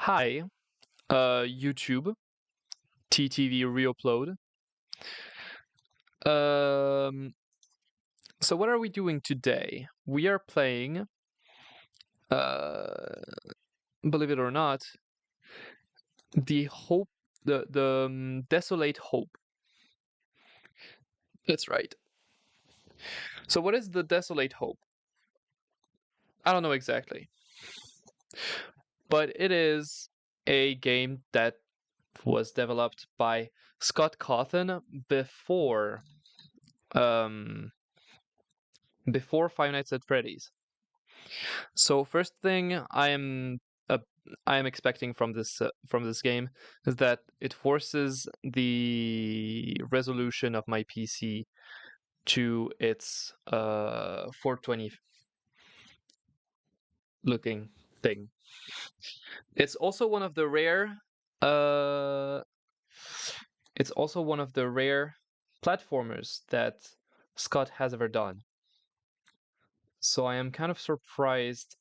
Hi, YouTube, TTV Reupload. Um, so what are we doing today? We are playing, uh, believe it or not, the Desolate Hope. That's right. So what is the Desolate Hope? I don't know exactly, but it is a game that was developed by Scott Cawthon um, before Five Nights at Freddy's. So first thing uh, I am expecting from this game is that it forces the resolution of my PC to its 420 looking thing. It's also one of the rare uh it's also one of the rare platformers that Scott has ever done. So I am kind of surprised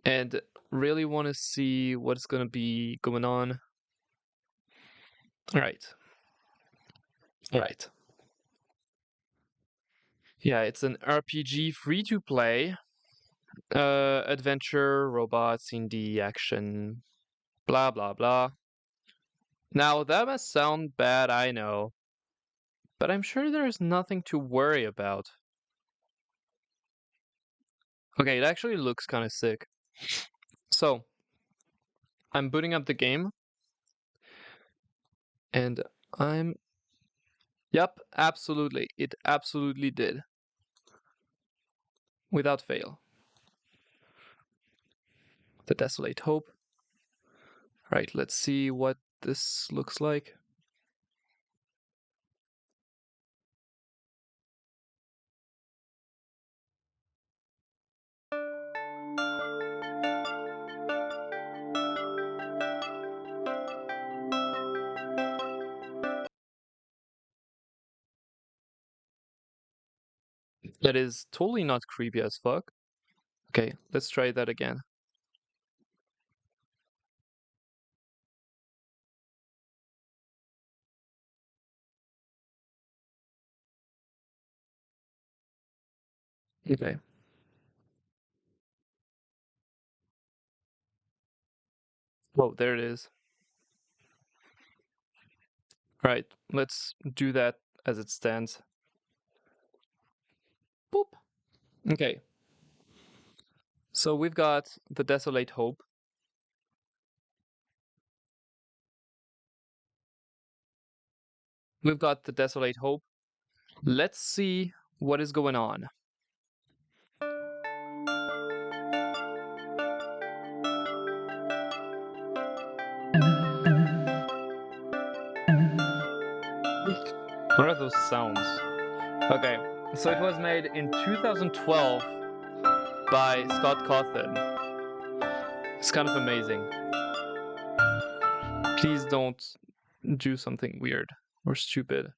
and really want to see what's going to be going on. All right. Yeah, it's an RPG free to play. Adventure, robots, indie, action, blah blah blah. Now that must sound bad, I know. But I'm sure there's nothing to worry about. Okay, it actually looks kind of sick. So, I'm booting up the game. And Yep, absolutely. It absolutely did. Without fail. The Desolate Hope. Right, let's see what this looks like. That is totally not creepy as fuck. Okay, let's try that again. Okay. Whoa, there it is. Right, let's do that as it stands. Boop. Okay. So we've got the Desolate Hope. We've got the Desolate Hope. Let's see what is going on. What are those sounds? Okay, so it was made in 2012 by Scott Cawthon. It's kind of amazing. Please don't do something weird or stupid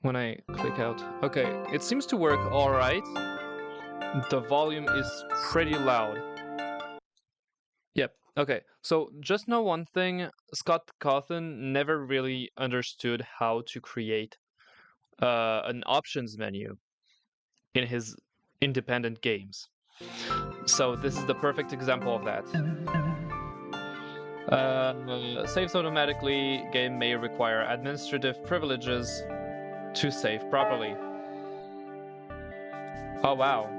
when I click out. Okay, it seems to work all right. The volume is pretty loud. Yep. Okay. So just know one thing: Scott Cawthon never really understood how to create an options menu in his independent games. So this is the perfect example of that. Saves automatically. Game may require administrative privileges to save properly. Oh wow.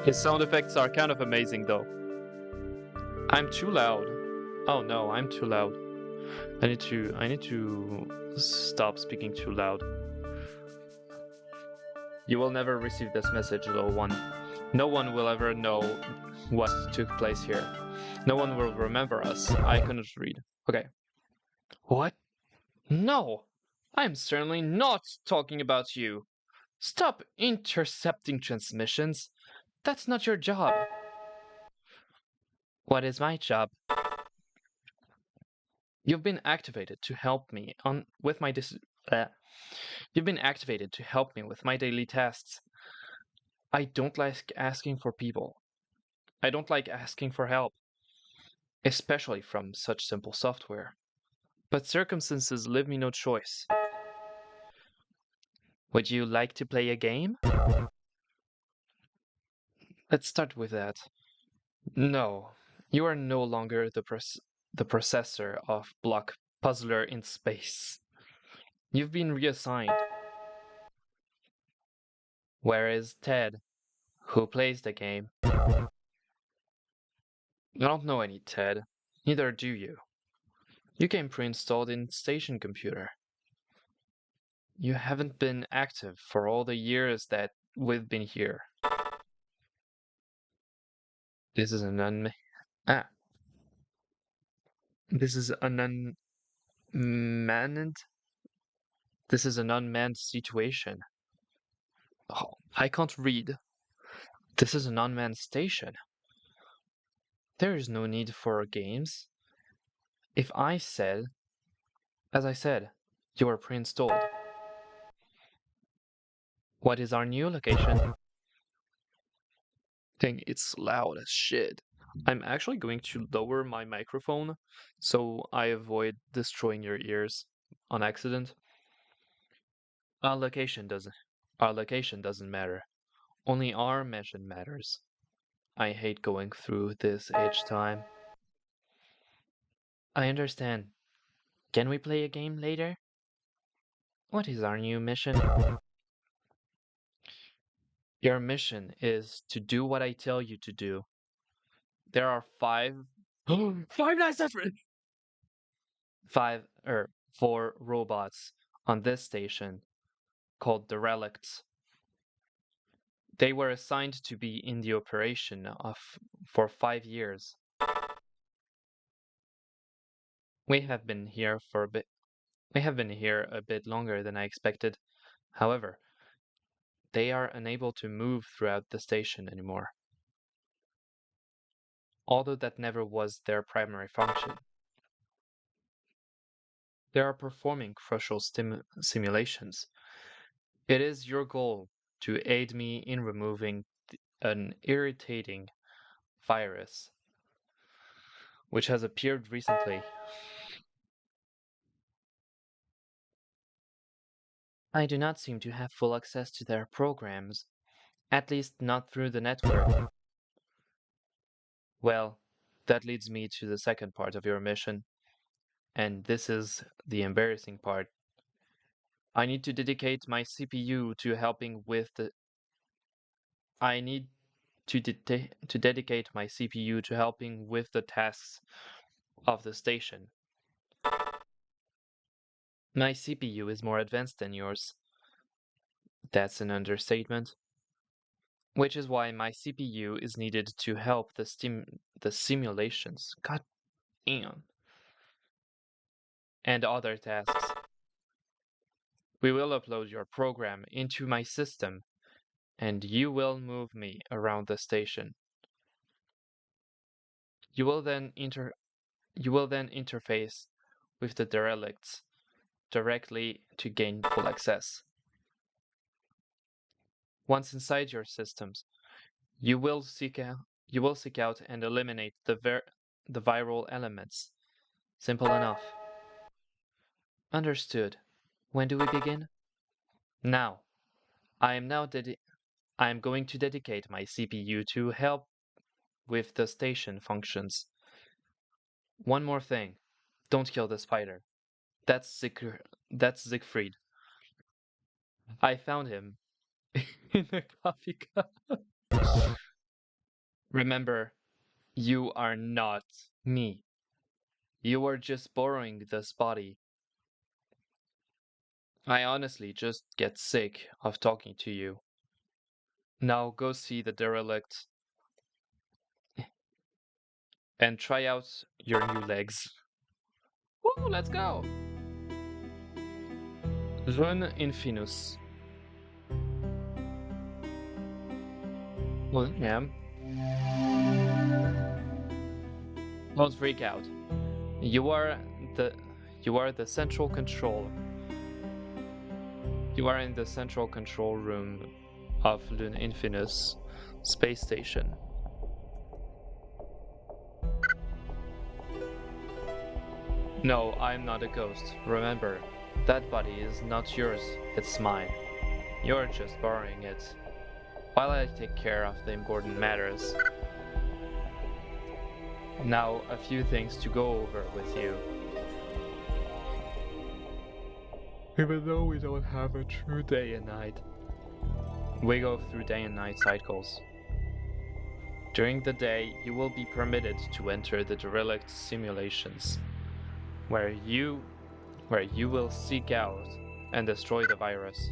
His sound effects are kind of amazing though. I'm too loud. Oh no, I'm too loud. I need to stop speaking too loud. You will never receive this message, little one. No one will ever know what took place here. No one will remember us. I couldn't read. Okay. What? No! I'm certainly not talking about you. Stop intercepting transmissions. That's not your job. What is my job? You've been activated to help me with my You've been activated to help me with my daily tasks. I don't like asking for people. I don't like asking for help, especially from such simple software. But circumstances leave me no choice. Would you like to play a game? Let's start with that. No, you are no longer the processor of Block Puzzler in Space. You've been reassigned. Where is Ted, who plays the game? I don't know any Ted. Neither do you. You came pre-installed in Station Computer. You haven't been active for all the years that we've been here. This is an ah. This is an unmanned. This is an unmanned situation. Oh, I can't read. This is an unmanned station. There is no need for games. If I said, as I said, you are pre-installed. What is our new location? Dang, it's loud as shit. I'm actually going to lower my microphone so I avoid destroying your ears on accident. Our location doesn't matter. Only our mission matters. I hate going through this each time. I understand. Can we play a game later? What is our new mission? Your mission is to do what I tell you to do. There are five nights different. Four robots on this station called the Relicts. They were assigned to be in the operation for 5 years. We have been here for a bit. We have been here a bit longer than I expected. However, they are unable to move throughout the station anymore. Although that never was their primary function. They are performing crucial simulations. It is your goal to aid me in removing an irritating virus which has appeared recently. I do not seem to have full access to their programs, at least not through the network. Well, that leads me to the second part of your mission, and this is the embarrassing part. I need to dedicate my CPU to helping with the I need to dedicate my CPU to helping with the tasks of the station. My CPU is more advanced than yours. That's an understatement. Which is why my CPU is needed to help the simulations. God damn. And other tasks. We will upload your program into my system, and you will move me around the station. You will then interface with the derelicts directly to gain full access. Once inside your systems, you will seek out and eliminate the viral elements. Simple enough. Understood. When do we begin? Now. I am going to dedicate my CPU to help with the station functions. One more thing. Don't kill the spider. That's Siegfried. I found him in a coffee cup. Remember, you are not me. You are just borrowing this body. I honestly just get sick of talking to you. Now go see the derelict and try out your new legs. Woo, let's go! Run Infinus. Well, yeah. Don't freak out. You are the central control. You are in the central control room of Lune Infinus space station. No, I'm not a ghost. Remember, that body is not yours, it's mine. You're just borrowing it, while I take care of the important matters. Now, a few things to go over with you. Even though we don't have a true day and night, we go through day and night cycles. During the day, you will be permitted to enter the derelict simulations, where you will seek out and destroy the virus.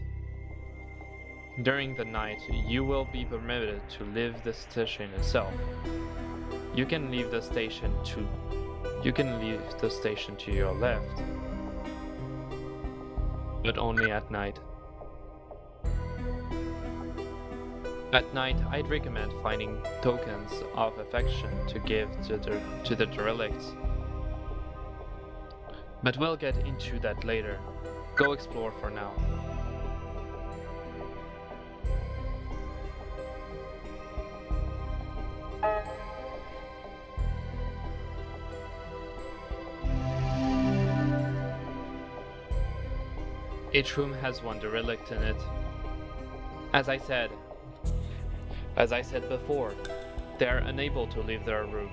During the night, you will be permitted to leave the station itself. You can leave the station to your left, but only at night. At night, I'd recommend finding tokens of affection to give to the derelicts. But we'll get into that later. Go explore for now. Each room has one derelict in it. As I said before, they are unable to leave their room.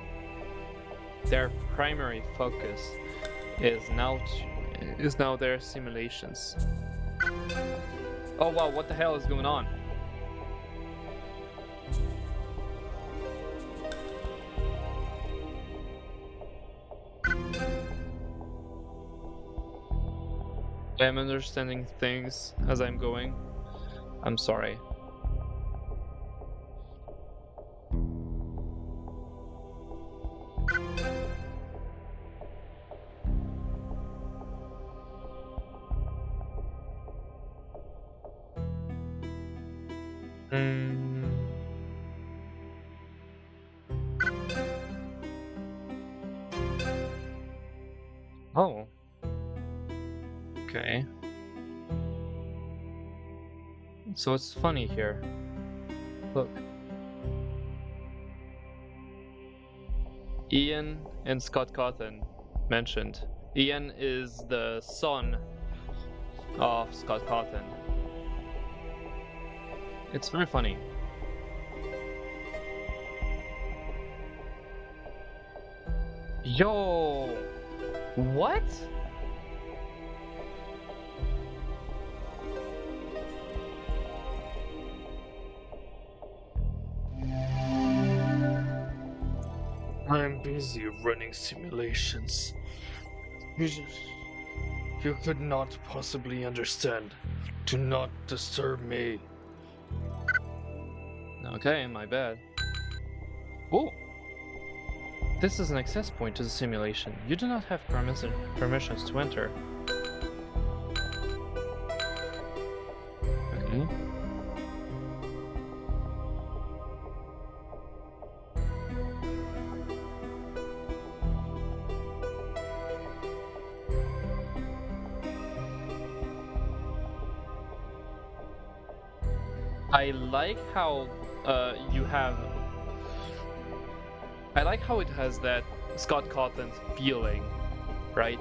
Their primary focus is now their simulations. Oh wow, what the hell is going on? I'm understanding things as I'm going. I'm sorry. Oh. Okay. So it's funny here. Look. Ian and Scott Cawthon mentioned. Ian is the son of Scott Cawthon. It's very funny. Yo! What? I'm busy running simulations. You could not possibly understand. Do not disturb me. Okay, my bad. Oh! This is an access point to the simulation. You do not have permissions to enter. Okay. I like how I like how it has that Scott Cawthon feeling, right?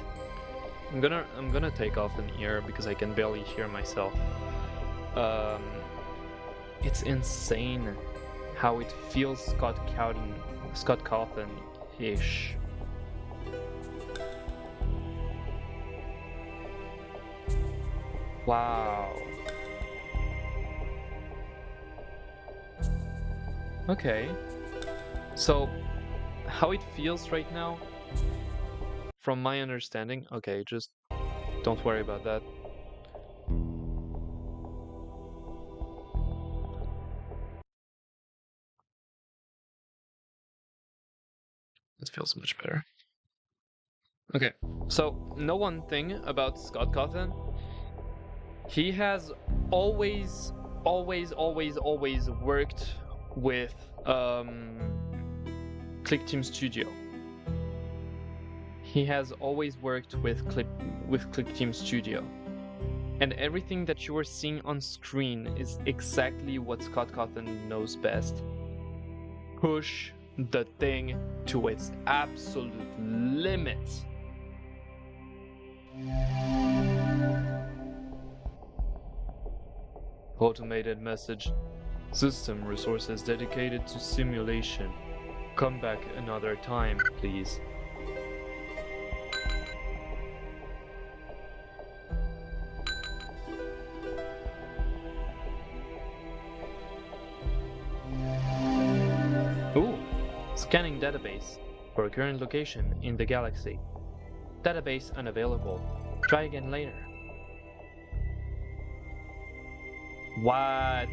I'm gonna take off an ear because I can barely hear myself. It's insane how it feels Scott Cawthon-ish. Wow. Okay. So, how it feels right now, from my understanding, okay, just don't worry about that. It feels much better. Okay, so know one thing about Scott Cawthon. He has always worked with Click Team Studio. He has always worked with Click Team Studio. And everything that you are seeing on screen is exactly what Scott Cawthon knows best. Push the thing to its absolute limit. Automated message. System resources dedicated to simulation. Come back another time, please. Ooh! Scanning database for a current location in the galaxy. Database unavailable. Try again later. What?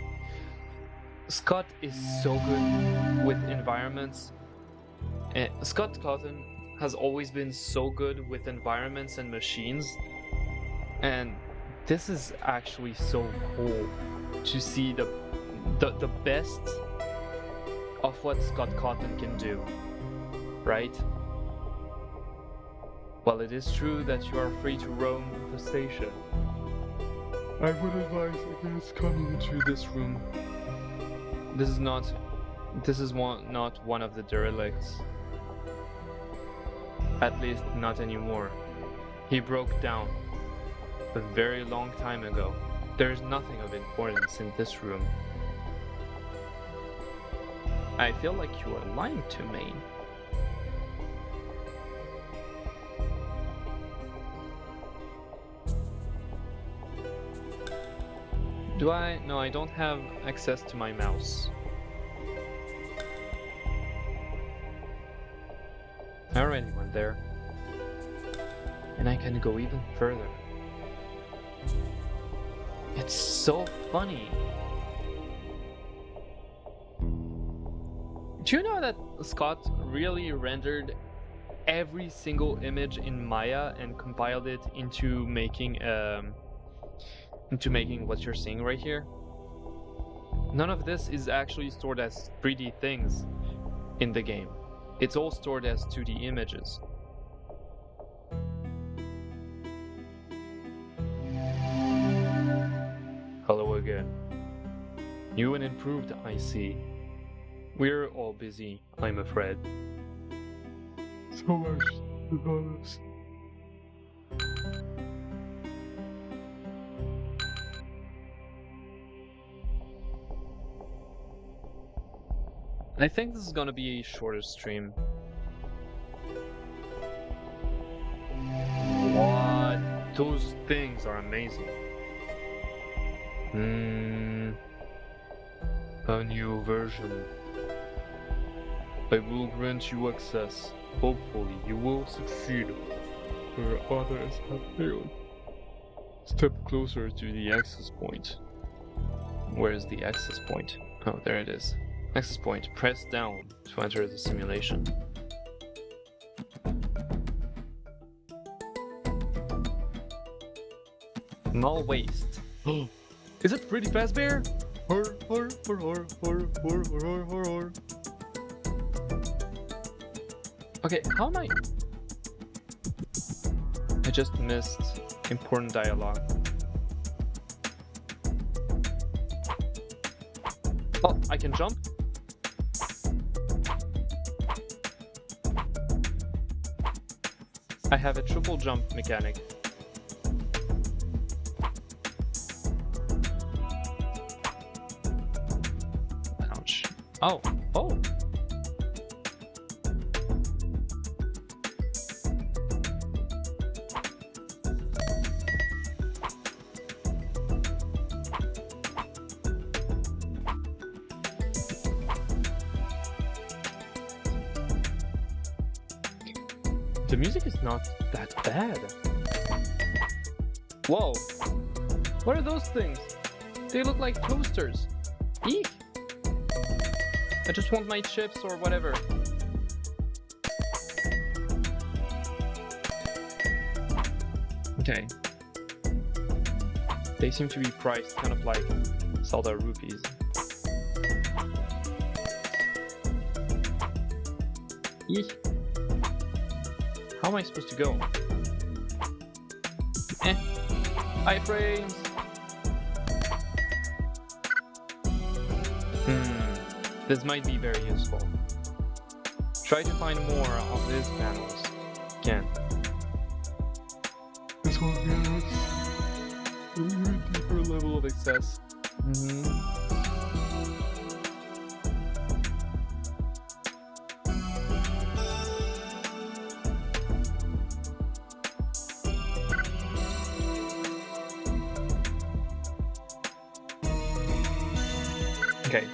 Scott is so good with environments. Scott Cawthon has always been so good with environments and machines. And this is actually so cool to see the best of what Scott Cawthon can do, right? While it is true that you are free to roam the station, I would advise against coming into this room. This is not one of the derelicts. At least not anymore. He broke down a very long time ago. There is nothing of importance in this room. I feel like you are lying to me. Do I? No, I don't have access to my mouse. I already went there. And I can go even further. It's so funny. Do you know that Scott really rendered every single image in Maya and compiled it into making what you're seeing right here? None of this is actually stored as 3D things in the game. It's all stored as 2D images. Hello again. New and improved, I see. We're all busy, I'm afraid. So much is on us. I think this is gonna be a shorter stream. What? Those things are amazing. A new version. I will grant you access. Hopefully you will succeed where others have failed. Step closer to the access point. Where is the access point? Oh, there it is. Access point. Press down to enter the simulation. Null waste. Is it Freddy Fazbear? Okay, how am I just missed important dialogue. Oh, I can jump? I have a triple jump mechanic. Ouch. Oh, oh! The music is not that bad. Whoa! What are those things? They look like toasters. Eek! I just want my chips or whatever. Okay. They seem to be priced kind of like Zelda rupees. Eek! How am I supposed to go? Eh. iframes. This might be very useful. Try to find more of these panels. Again. This one has a deeper level of access. Okay.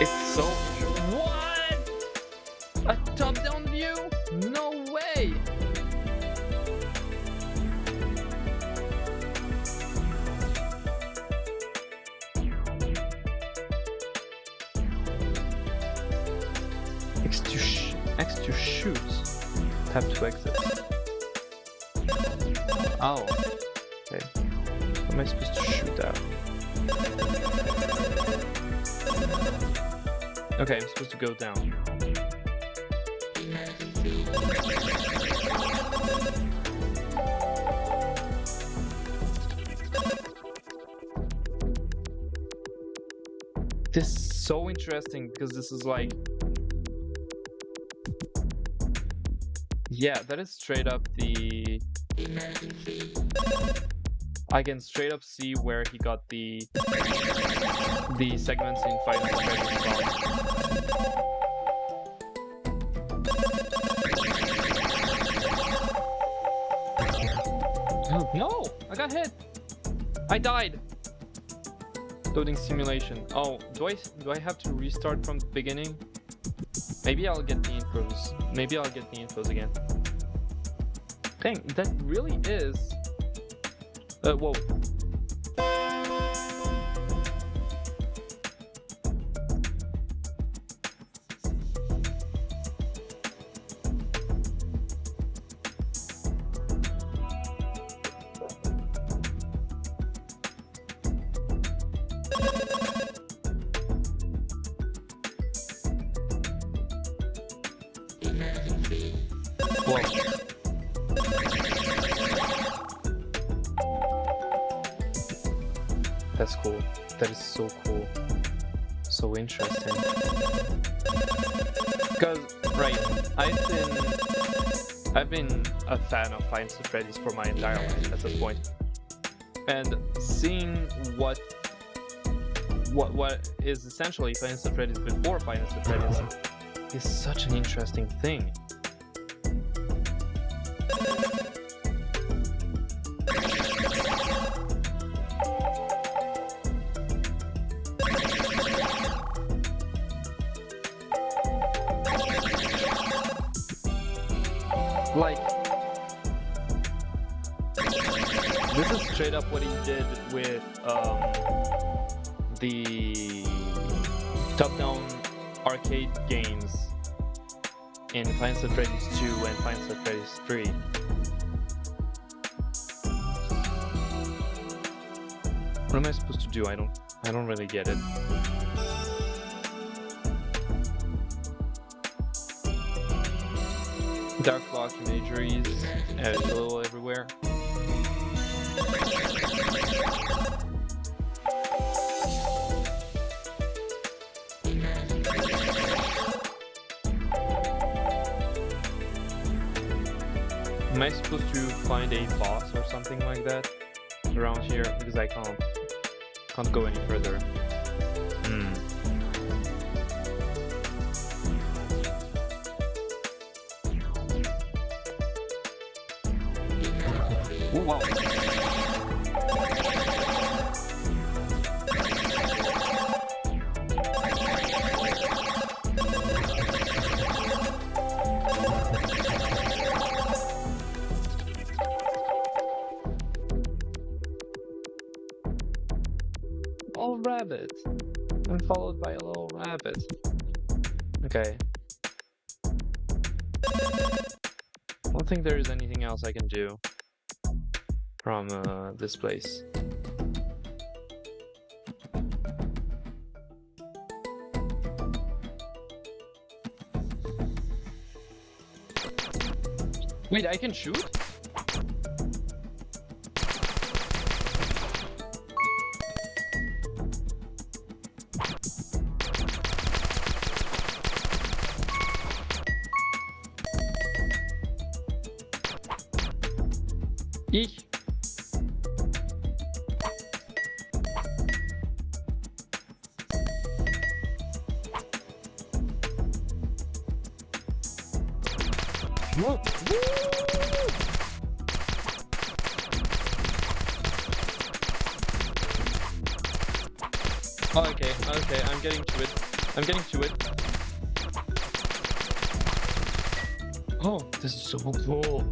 It's so... What? A top-down view? No way! X to shoot. Tap to exit. Oh. Okay. How am I supposed to shoot at? Okay, I'm supposed to go down. This is so interesting because this is like... Yeah, that is straight up the... I can straight up see where he got the segments in Final Fantasy from. No! I got hit! I died! Loading simulation. Oh, do I have to restart from the beginning? Maybe I'll get the intros. Maybe I'll get the intros again. Dang, that really is... whoa. Whoa. That's cool. That is so cool. So interesting. Because, right, I've been a fan of Five Nights at Freddy's for my entire life at this point. And seeing what is essentially Five Nights at Freddy's before Five Nights at Freddy's is such an interesting thing. Like, this is straight up what he did with the top-down arcade games in Five Nights at Freddy's 2 and Five Nights at Freddy's 3. What am I supposed to do? I don't really get it. Dark block imageries a little everywhere. Am I supposed to find a boss or something like that around here? Because I can't go any further. Ooh, wow. All rabbit, and followed by a little rabbit. Okay. I don't think there is anything else I can do from this place. Wait, I can shoot? Eek. Whoa. Oh, okay, I'm getting to it. Oh, this is so cool.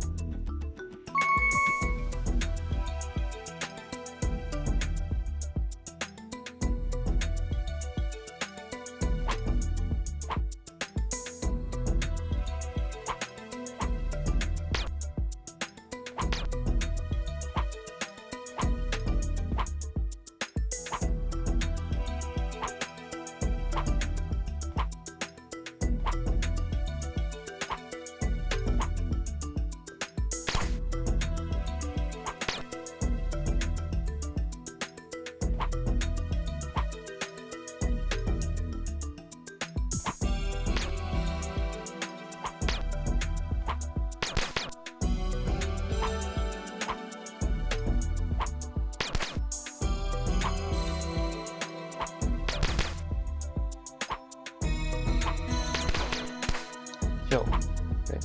Yo, okay.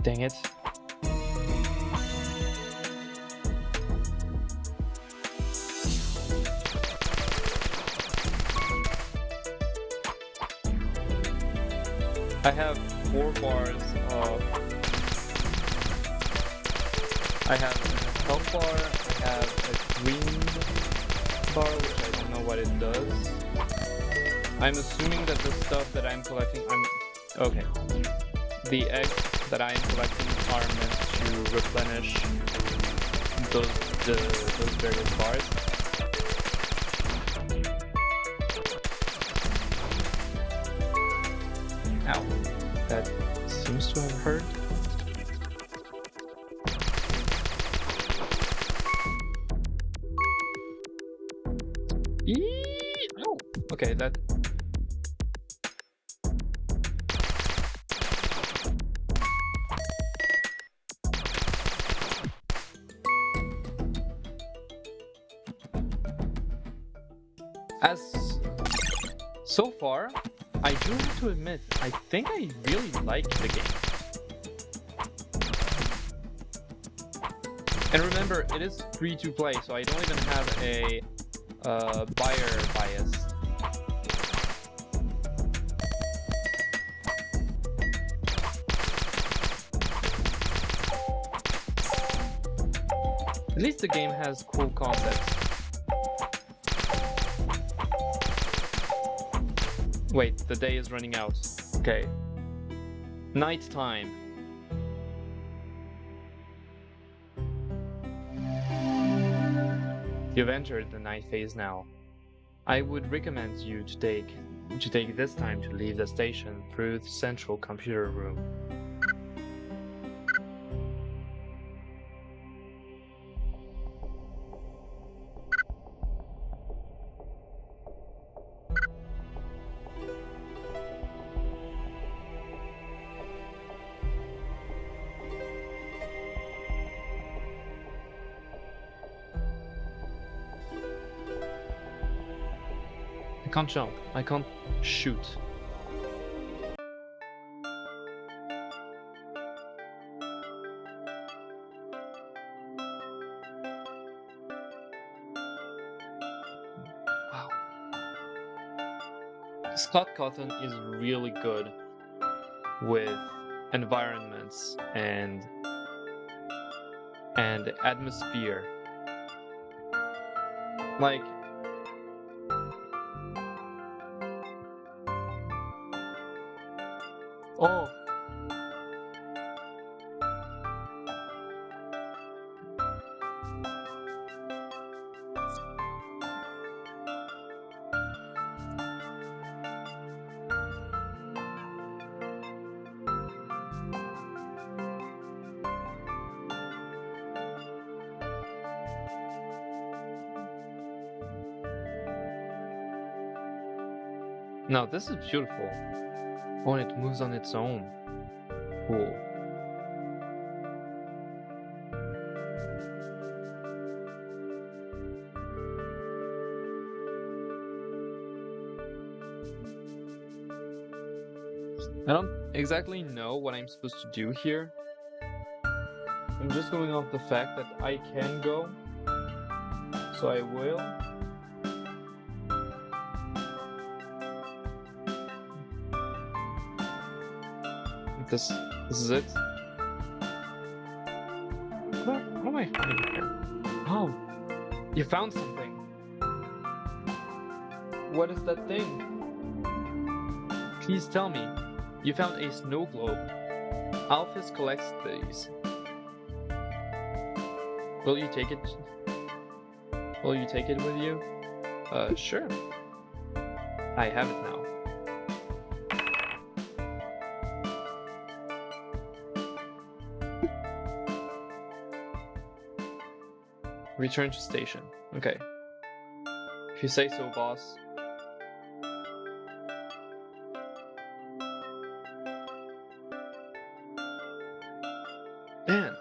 Dang it. I have 4 bars of... I have a health bar, I have a green bar, which I don't know what it does. I'm assuming that the stuff that I'm collecting... Okay. The eggs that I am collecting are meant to replenish those various bars. Ow. That seems to have hurt. Oh, okay, that... So far, I do have to admit, I think I really like the game. And remember, it is free to play, so I don't even have a buyer bias. At least the game has cool concepts. Wait, the day is running out. Okay. Night time. You've entered the night phase now. I would recommend you to take this time to leave the station through the central computer room. I can't jump. I can't shoot. Wow. Scott Cawthon is really good with environments and atmosphere. Like, oh, Now this is beautiful. Oh, and it moves on its own. Cool. I don't exactly know what I'm supposed to do here. I'm just going off the fact that I can go, so I will. This is it. What am I finding here? Oh, you found something. What is that thing? Please tell me. You found a snow globe. Alphys collects these. Will you take it? Will you take it with you? Sure. I have it now. Return to station. Okay. If you say so, boss. Man,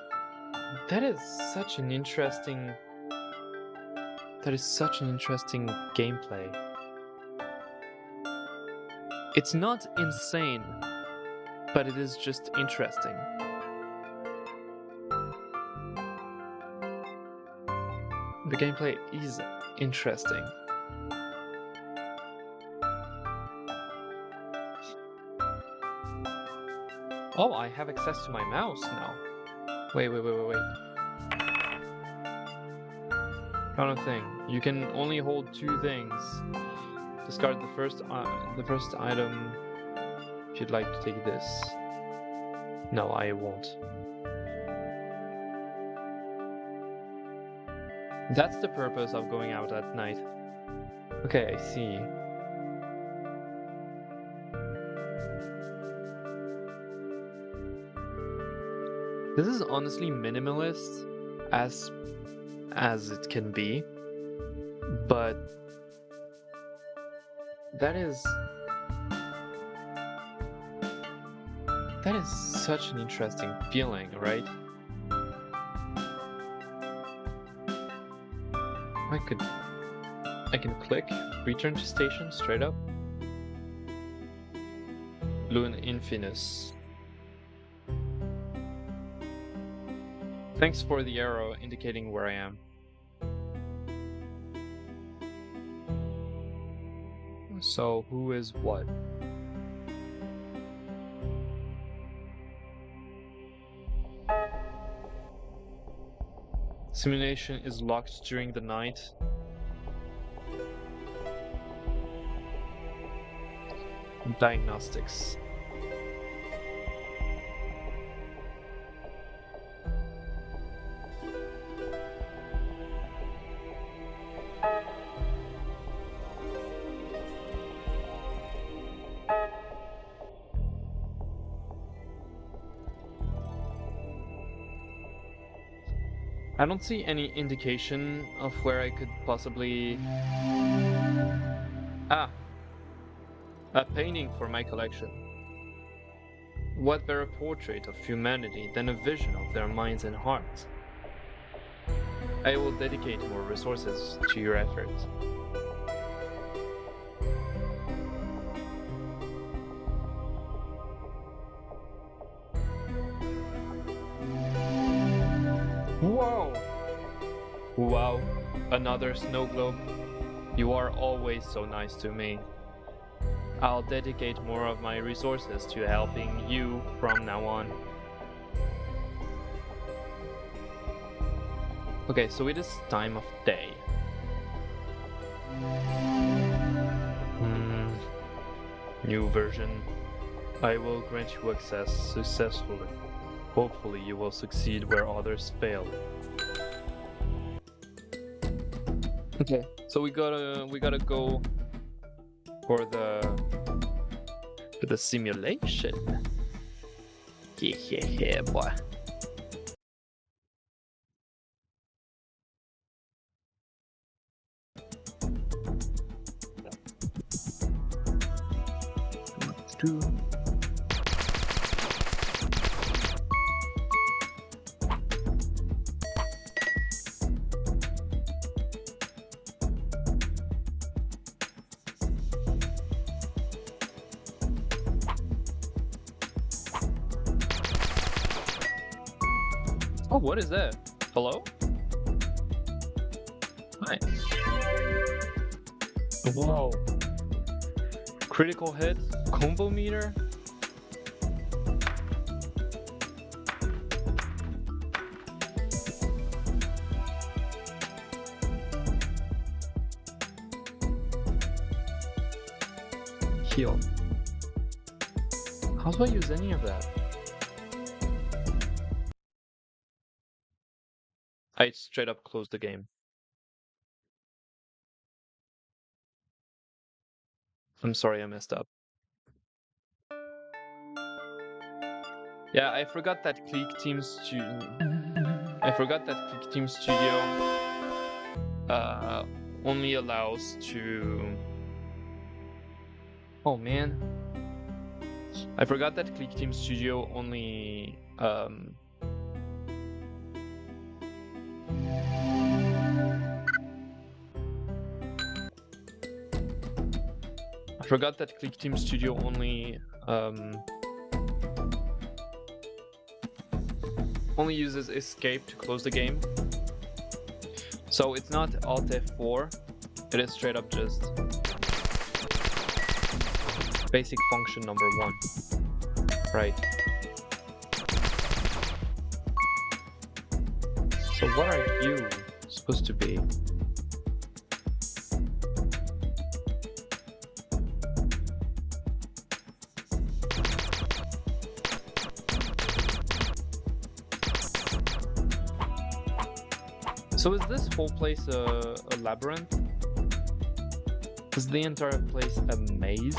that is such an interesting... That is such an interesting gameplay. It's not insane, but it is just interesting. The gameplay is interesting. Oh, I have access to my mouse now. Wait. Found a thing. You can only hold 2 things. Discard the first item if you'd like to take this. No, I won't. That's the purpose of going out at night. Okay, I see. This is honestly minimalist as it can be, but that is such an interesting feeling, right? I can click return to station straight up. Lune Infinis. Thanks for the arrow indicating where I am. So who is what? Simulation is locked during the night. Diagnostics. I don't see any indication of where I could possibly... Ah! A painting for my collection. What better portrait of humanity than a vision of their minds and hearts? I will dedicate more resources to your efforts. Whoa! Wow, another snow globe. You are always so nice to me. I'll dedicate more of my resources to helping you from now on. Okay, so it is time of day. New version. I will grant you access successfully. Hopefully you will succeed where others fail. Okay, so we gotta go for the simulation. Yeah, boy. do. Oh, what is that? Hello? Hi. Whoa. Critical hit, combo meter. Heal. How do I use any of that? I straight up closed the game. I'm sorry I messed up. Yeah, I forgot that Click Team Studio only allows to... Oh man. I forgot that Click Team Studio only only uses escape to close the game. So it's not Alt F4, it is straight up just basic function number 1. Right. So what are you supposed to be? So is this whole place a labyrinth? Is the entire place a maze?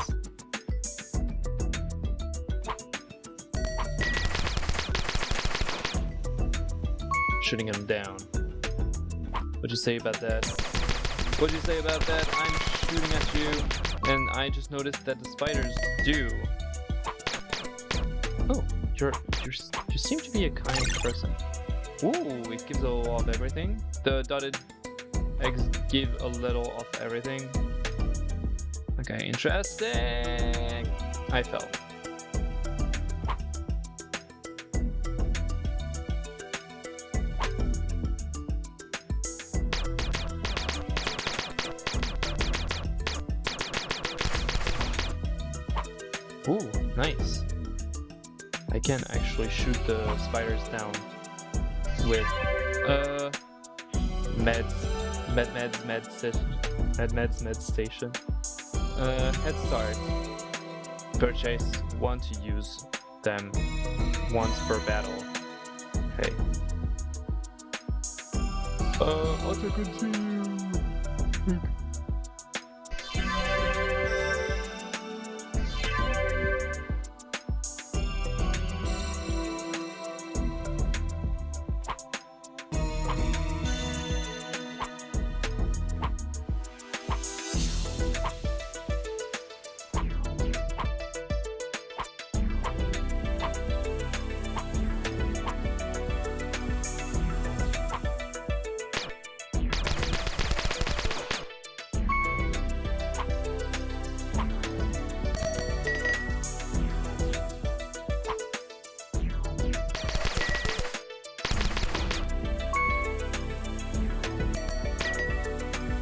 Shooting him down. What'd you say about that? What'd you say about that? I'm shooting at you, and I just noticed that the spiders do. Oh, you seem to be a kind person. Ooh, it gives a lot of everything. The dotted eggs give a little of everything. Okay, interesting. I fell. Ooh, nice. I can actually shoot the spiders down with med station. Head start. Purchase 1 to use them once per battle. Okay. Auto continue.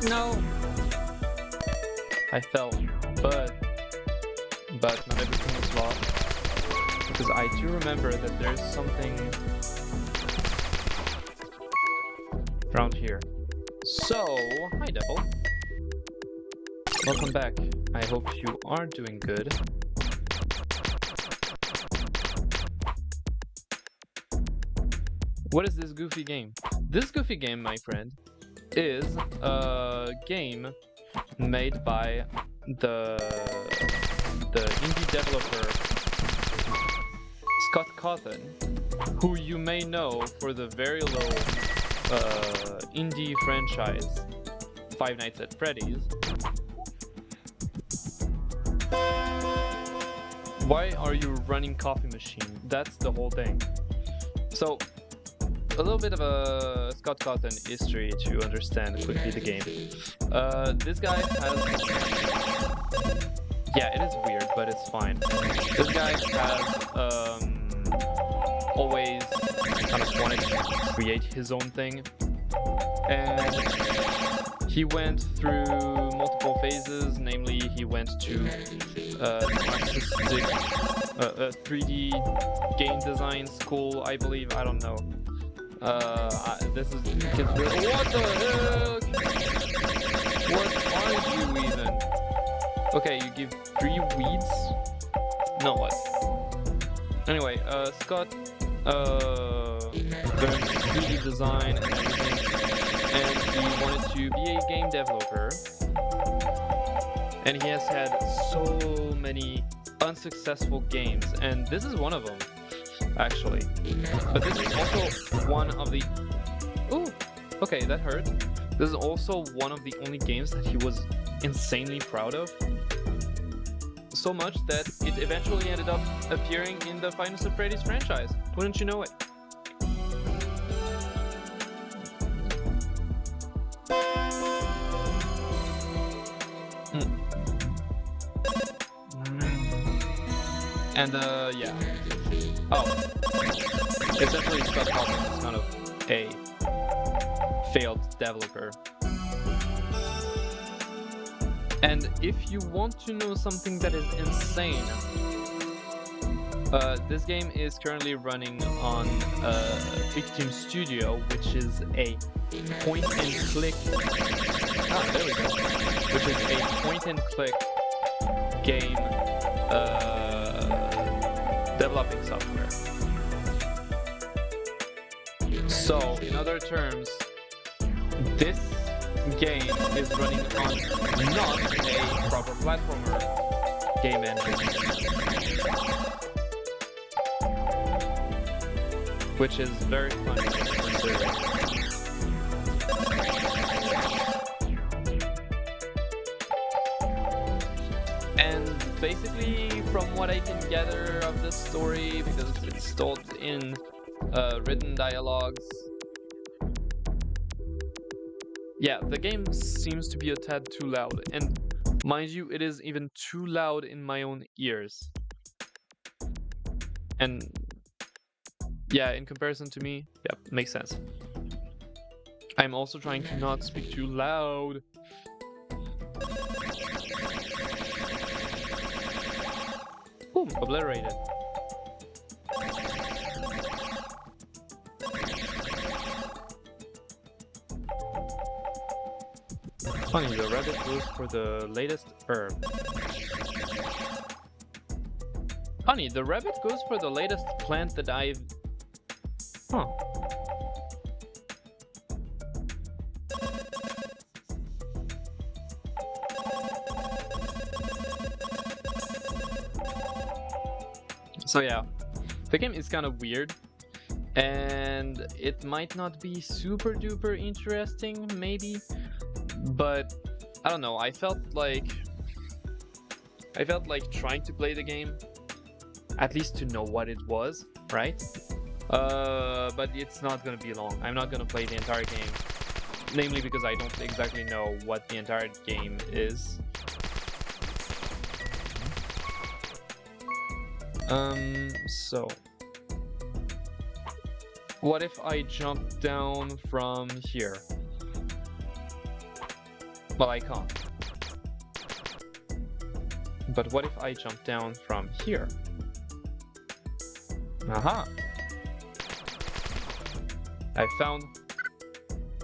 No! I fell, but not everything was lost. Because I do remember that there's something around here. So, hi Devil. Welcome back. I hope you are doing good. What is this goofy game? This goofy game, my friend, is a game made by the indie developer Scott Cawthon, who you may know for the very low indie franchise Five Nights at Freddy's. Why are you running coffee machine? That's the whole thing. So, a little bit of a Scott Cawthon history to understand quickly the game. This guy has... Yeah, it is weird, but it's fine. This guy has always kind of wanted to create his own thing. And he went through multiple phases, namely he went to artistic 3D game design school, I believe, I don't know. This is... What the heck? What are you even? Okay, you give 3 weeds? No, what? Anyway, Scott learned 3D design and everything, and he wanted to be a game developer. And he has had so many unsuccessful games, and this is one of them, actually. But this is also one of the... Ooh, okay, that hurt. This is also one of the only games that he was insanely proud of. So much that it eventually ended up appearing in the Five Nights at Freddy's franchise. Wouldn't you know it? And yeah. Oh. Essentially, Scott Cawthon is kind of a failed developer. And if you want to know something that is insane, this game is currently running on Victim Studio, which is a point-and-click... Ah, there we go. Which is a point-and-click game developing software. So, in other terms, this game is running on not a proper platformer game engine, which is very funny to consider. And basically, from what I can gather of this story, because it's told in written dialogues, yeah, the game seems to be a tad too loud, and mind you, it is even too loud in my own ears. And yeah, in comparison to me, yeah, makes sense. I'm also trying to not speak too loud. Boom, obliterated. Funny, the rabbit goes for the latest herb. Funny, the rabbit goes for the latest plant that I've... Huh. So yeah, the game is kind of weird. And it might not be super duper interesting, maybe. But I don't know, I felt like trying to play the game, at least to know what it was, right? But it's not gonna be long. I'm not gonna play the entire game, namely because I don't exactly know what the entire game is. So what if I jump down from here? Well, I can't. But what if I jump down from here? Aha! I found...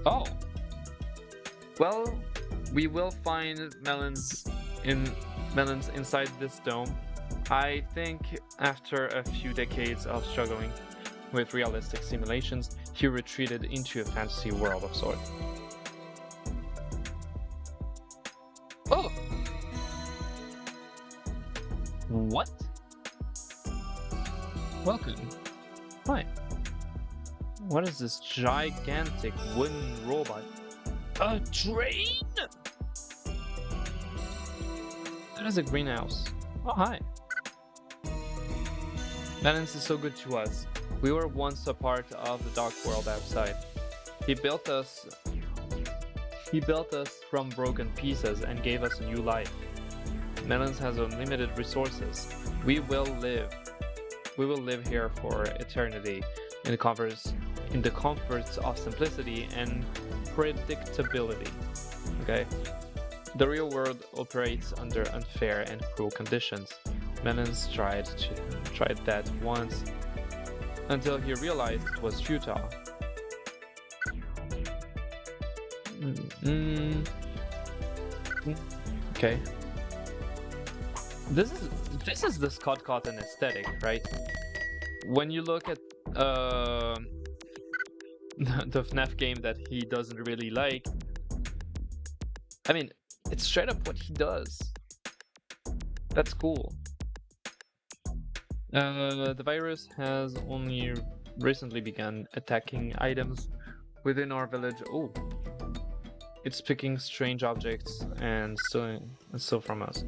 Oh! Well, we will find melons inside this dome. I think after a few decades of struggling with realistic simulations, he retreated into a fantasy world of sorts. Oh! What? Welcome. Hi. What is this gigantic wooden robot? A train? That is a greenhouse. Oh, hi. Melons is so good to us. We were once a part of the dark world outside. He built us from broken pieces and gave us a new life. Melons has unlimited resources. We will live here for eternity in the comforts of simplicity and predictability. Okay? The real world operates under unfair and cruel conditions. Melons tried that once until he realized it was futile. Okay. This is the Scott Cawthon aesthetic, right? When you look at the FNAF game that he doesn't really like, I mean, it's straight up what he does. That's cool. The virus has only recently begun attacking items within our village. Oh, it's picking strange objects and so from us.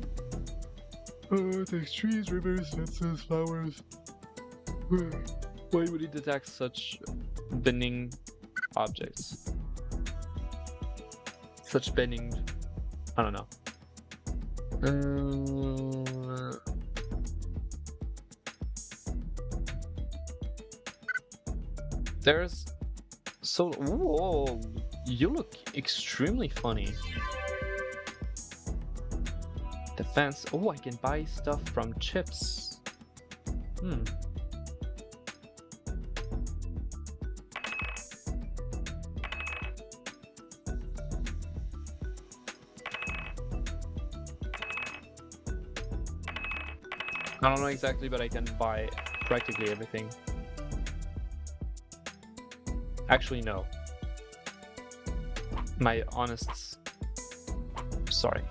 It takes trees, rivers, fences, flowers. Why would it attack such benign objects? Such benign... I don't know. There's... So... Whoa! You look extremely funny. Defense. Oh, I can buy stuff from chips. I don't know exactly, but I can buy practically everything. Actually, no. My honest... Sorry.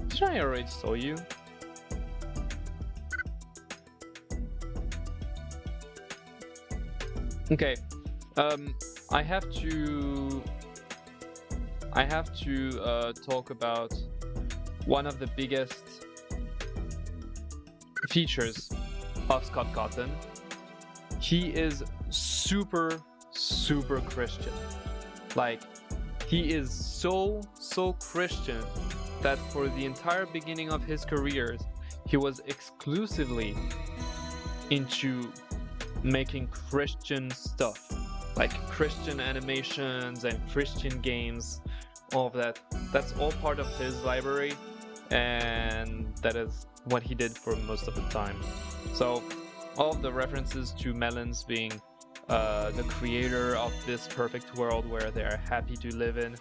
Did I already saw you? Okay. I have to talk about one of the biggest features of Scott Cawthon. He is super Christian. Like, he is so Christian that for the entire beginning of his career, he was exclusively into making Christian stuff. Like Christian animations and Christian games, all of that. That's all part of his library, and that is what he did for most of the time. So all of the references to Melons being the creator of this perfect world where they're happy to live in,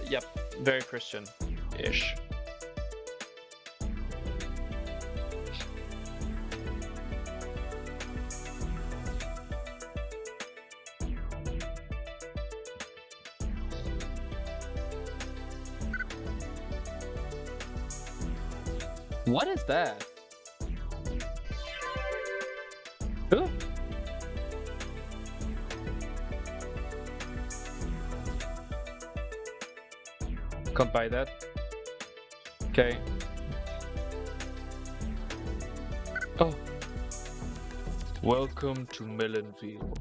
yep, very Christian-ish. What is that? Who? Can't buy that. Okay. Oh. Welcome to Melonville.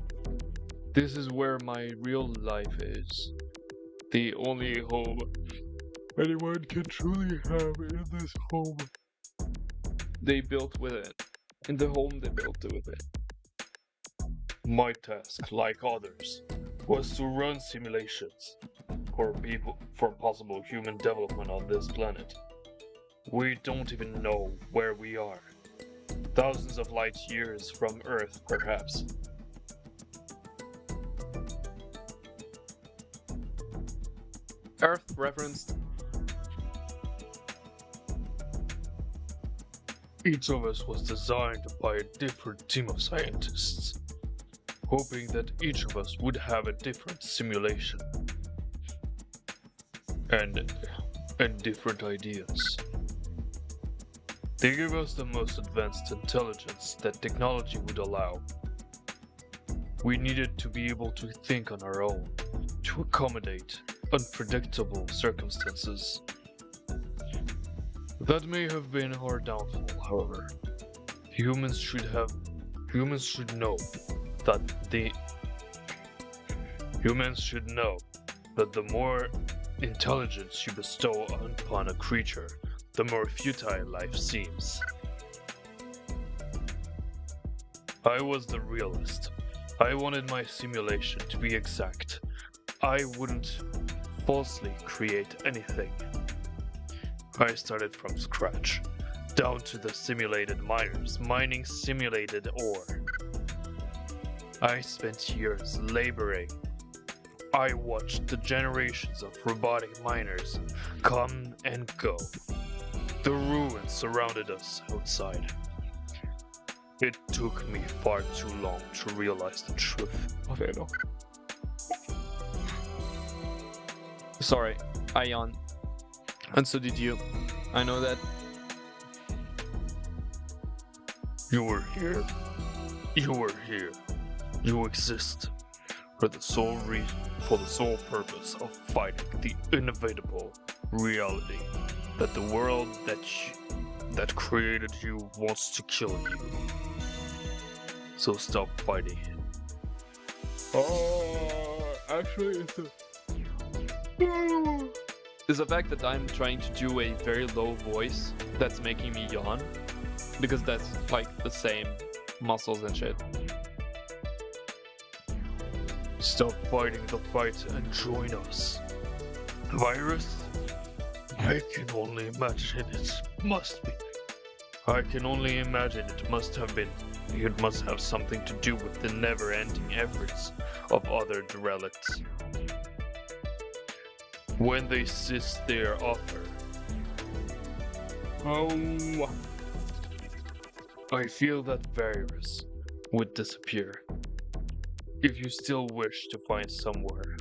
This is where my real life is. The only home anyone can truly have in this home they built with it. In the home they built with it. My task, like others, was to run simulations for possible human development on this planet. We don't even know where we are. Thousands of light years from Earth, perhaps. Earth referenced. Each of us was designed by a different team of scientists, hoping that each of us would have a different simulation and different ideas. They gave us the most advanced intelligence that technology would allow. We needed to be able to think on our own, to accommodate unpredictable circumstances. That may have been our downfall, however. Humans should know that the more intelligence you bestow upon a creature, the more futile life seems. I was the realist. I wanted my simulation to be exact. I wouldn't falsely create anything. I started from scratch, down to the simulated miners mining simulated ore. I spent years laboring. I watched the generations of robotic miners come and go. The ruins surrounded us outside. It took me far too long to realize the truth of it all. Sorry, I yawned. And so did you. I know that. You were here. You exist for the sole purpose of fighting the inevitable reality that the world that created you wants to kill you. So stop fighting. Actually, it's the fact that I'm trying to do a very low voice that's making me yawn, because that's like the same muscles and shit. Stop fighting the fight and join us. Virus? I can only imagine it must be. I can only imagine it must have something to do with the never-ending efforts of other derelicts. When they cease their offer, I feel that virus would disappear. If you still wish to find somewhere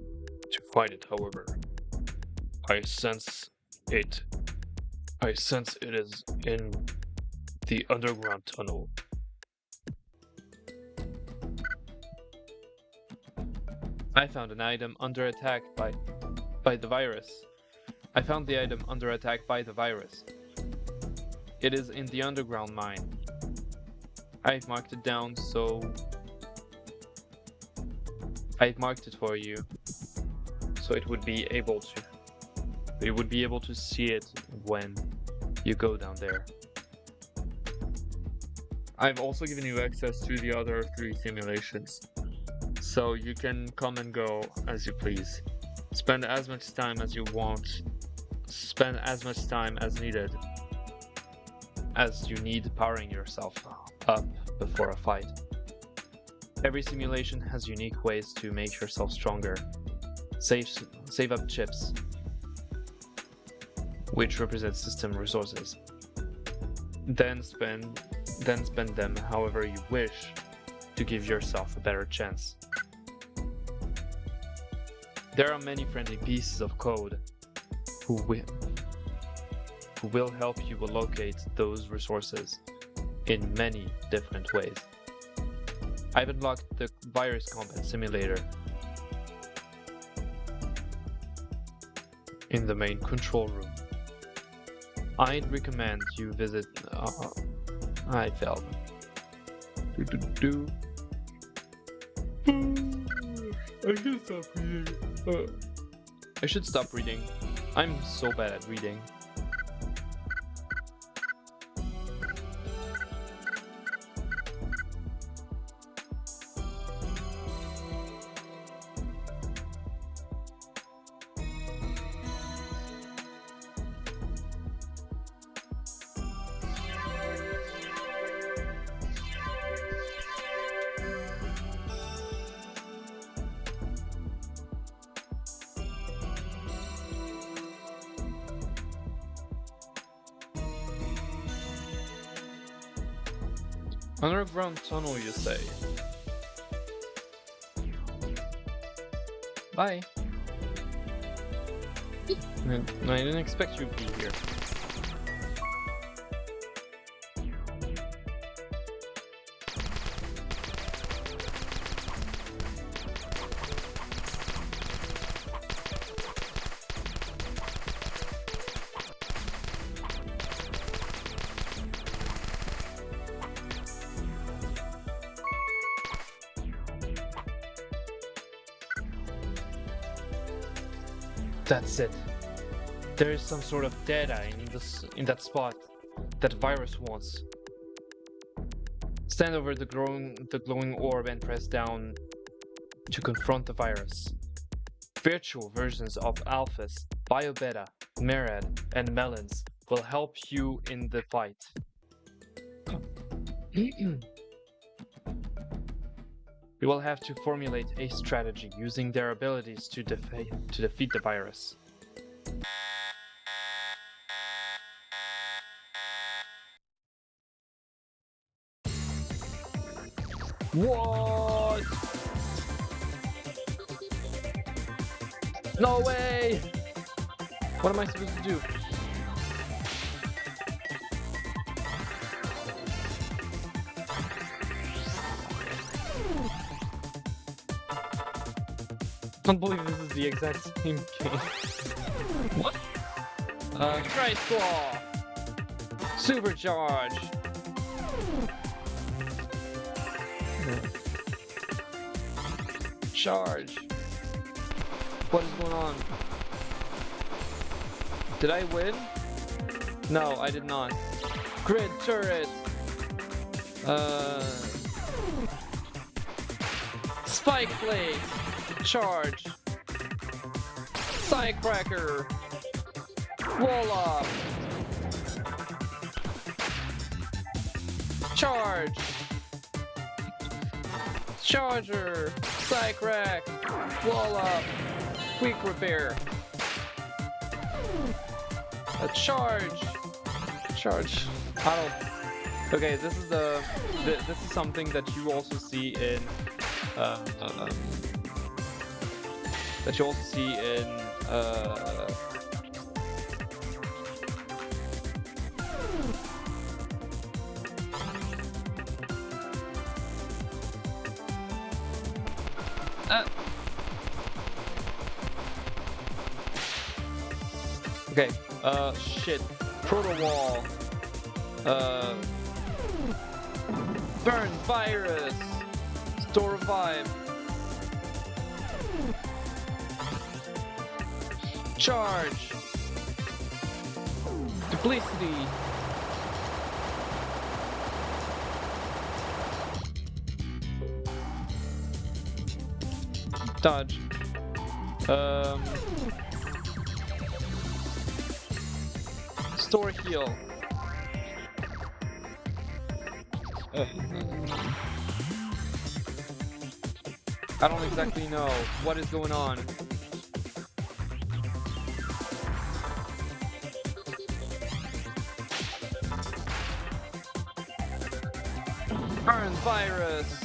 to find it, however, I sense it is in the underground tunnel. I found an item under attack by the virus. I found the item under attack by the virus. It is in the underground mine. I've marked it down, so I've marked it for you, so it would be able to see it when you go down there. I've also given you access to the other 3 simulations, so you can come and go as you please. Spend as much time as you want. Spend as much time as needed, as you need powering yourself up before a fight. Every simulation has unique ways to make yourself stronger. Save up chips, which represent system resources. Then spend them however you wish to give yourself a better chance. There are many friendly pieces of code who will help you locate those resources in many different ways. I've unlocked the virus combat simulator in the main control room. I'd recommend you visit. I failed. I should stop reading. I'm so bad at reading. Underground tunnel, you say? Bye. I didn't expect you to be here. That's it. There is some sort of data in that spot that virus wants. Stand over the glowing orb and press down to confront the virus. Virtual versions of Alphas, BioBeta, Merad, and Melons will help you in the fight. You will have to formulate a strategy using their abilities to defeat the virus. What? No way! What am I supposed to do? I can't believe this is the exact same game. What? Christ Claw! Supercharge! Charge! What is going on? Did I win? No, I did not. Grid turret! Spike plate! Charge! Sidecracker! Wall up! Charge! Charger! Sidecrack! Wall up! Quick repair! A charge! Charge! I don't... Okay, this is this is something that you also see in okay, shit. Proto wall. Burn virus. Store revive. Charge. Duplicity. Dodge. Store heal. I don't exactly know what is going on. Burn virus.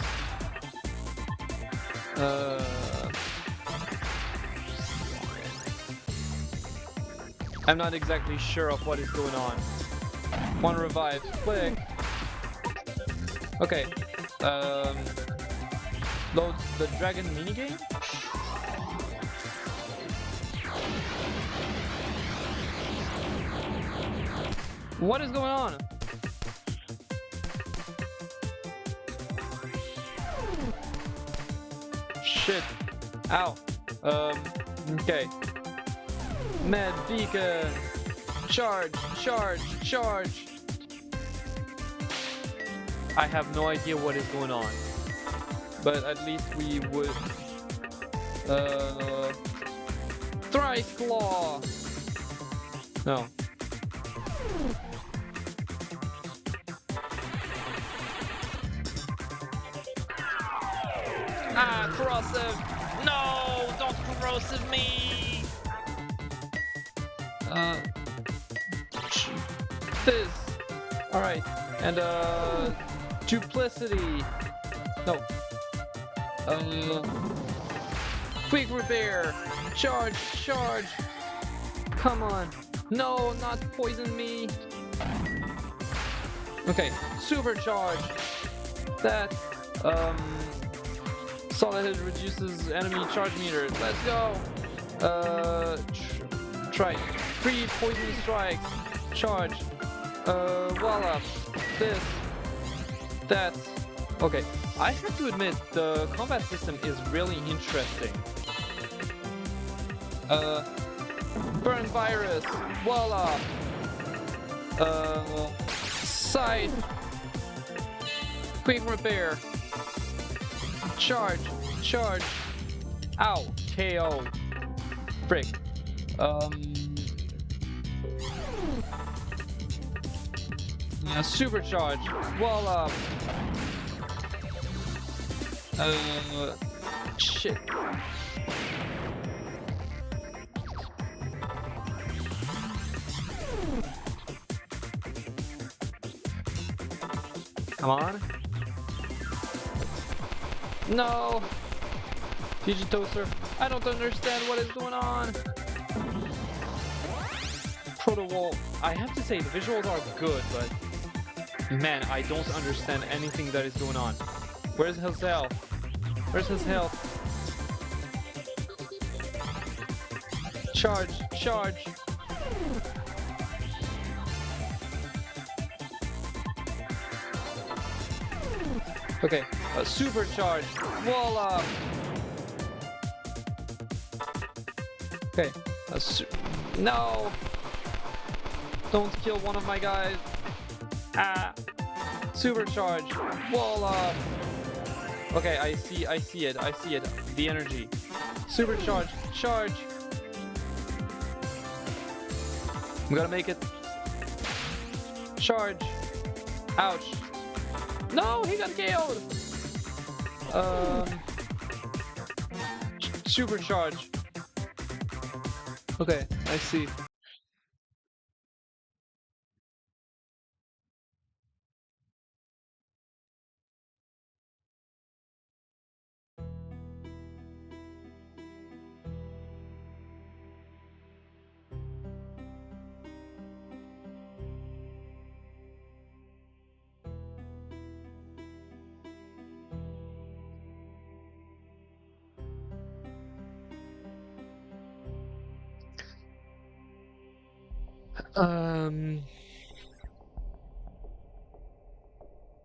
I'm not exactly sure of what is going on. One revive. Click. Okay. Load the dragon minigame? What is going on? Shit. Ow. Okay. Med beacon. Charge, charge, charge. I have no idea what is going on. But at least we would... Thrice Claw! No. Ah, corrosive! No! Don't corrosive me! This! Alright, and duplicity! No. Quick repair! Charge! Charge! Come on! No, not poison me! Okay, supercharge! That, solid hit reduces enemy charge meter. Let's go! Try 3 poison strikes. Charge. Wall up. This. That. Okay. I have to admit, the combat system is really interesting. Burn virus. Voila. Side. Quick repair. Charge. Charge. Ow. KO. Frick. Supercharge. Voila. Shit. Come on. No. GG Toaster. I don't understand what is going on. Proto Wall. I have to say the visuals are good, but man, I don't understand anything that is going on. Where's his health? Where's his health? Charge, charge. Okay, supercharge. Voila. Okay, no. Don't kill one of my guys. Ah. Supercharge. Voila. Okay, I see it. The energy. Supercharge. Charge. I'm gonna make it. Charge. Ouch. No, he got KO'd. Supercharge. Okay, I see.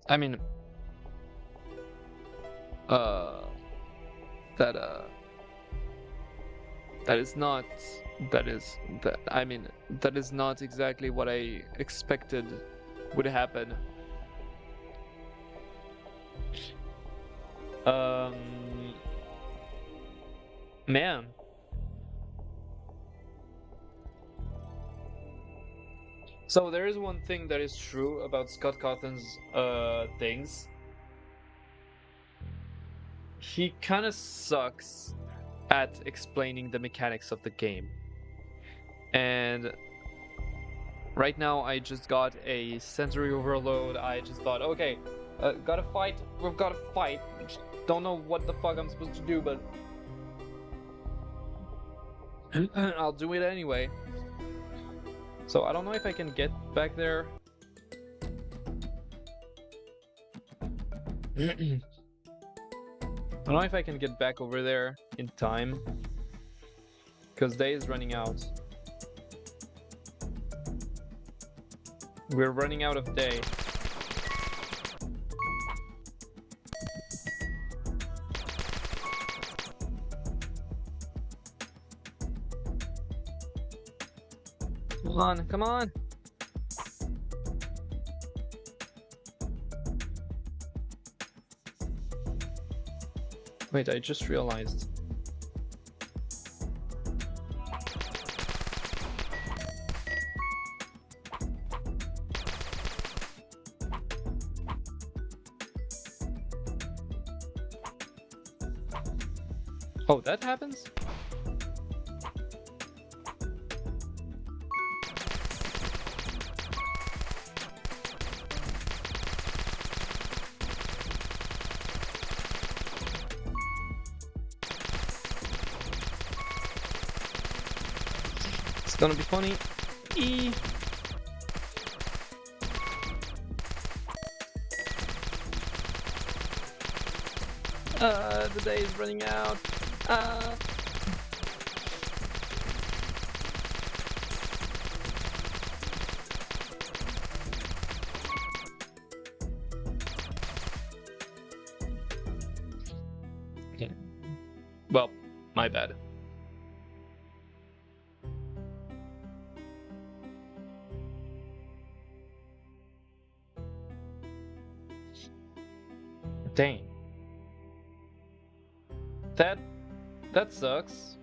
I mean, that is not exactly what I expected would happen. Man. So there is one thing that is true about Scott Cawthon's things. He kind of sucks at explaining the mechanics of the game. And right now I just got a sensory overload. I just thought, okay, gotta fight. We've gotta fight. Just don't know what the fuck I'm supposed to do, but I'll do it anyway. So I don't know if I can get back there. I don't know if I can get back over there in time, because day is running out. We're running out of day. Come on, come on! Wait, I just realized. Oh, that happens? It's gonna be funny. E. The day is running out. Okay. Well, my bad. Dang. That sucks.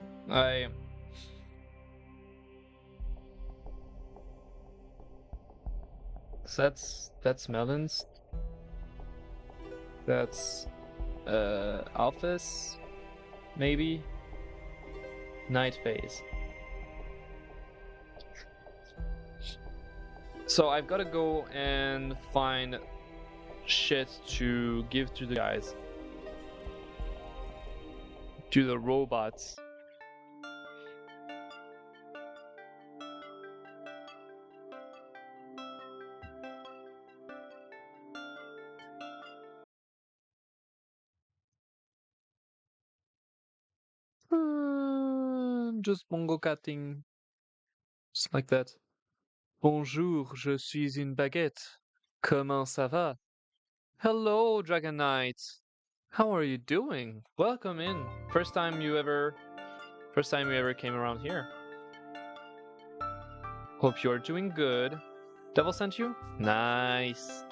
So that's Melons. That's Alphys, maybe. Night phase. So I've got to go and find shit to give to the guys. To the robots. Just bongo catting. Just like that. Bonjour, je suis une baguette. Comment ça va? Hello, Dragon Knight. How are you doing? Welcome in. First time you ever came around here. Hope you're doing good. Devil sent you? Nice.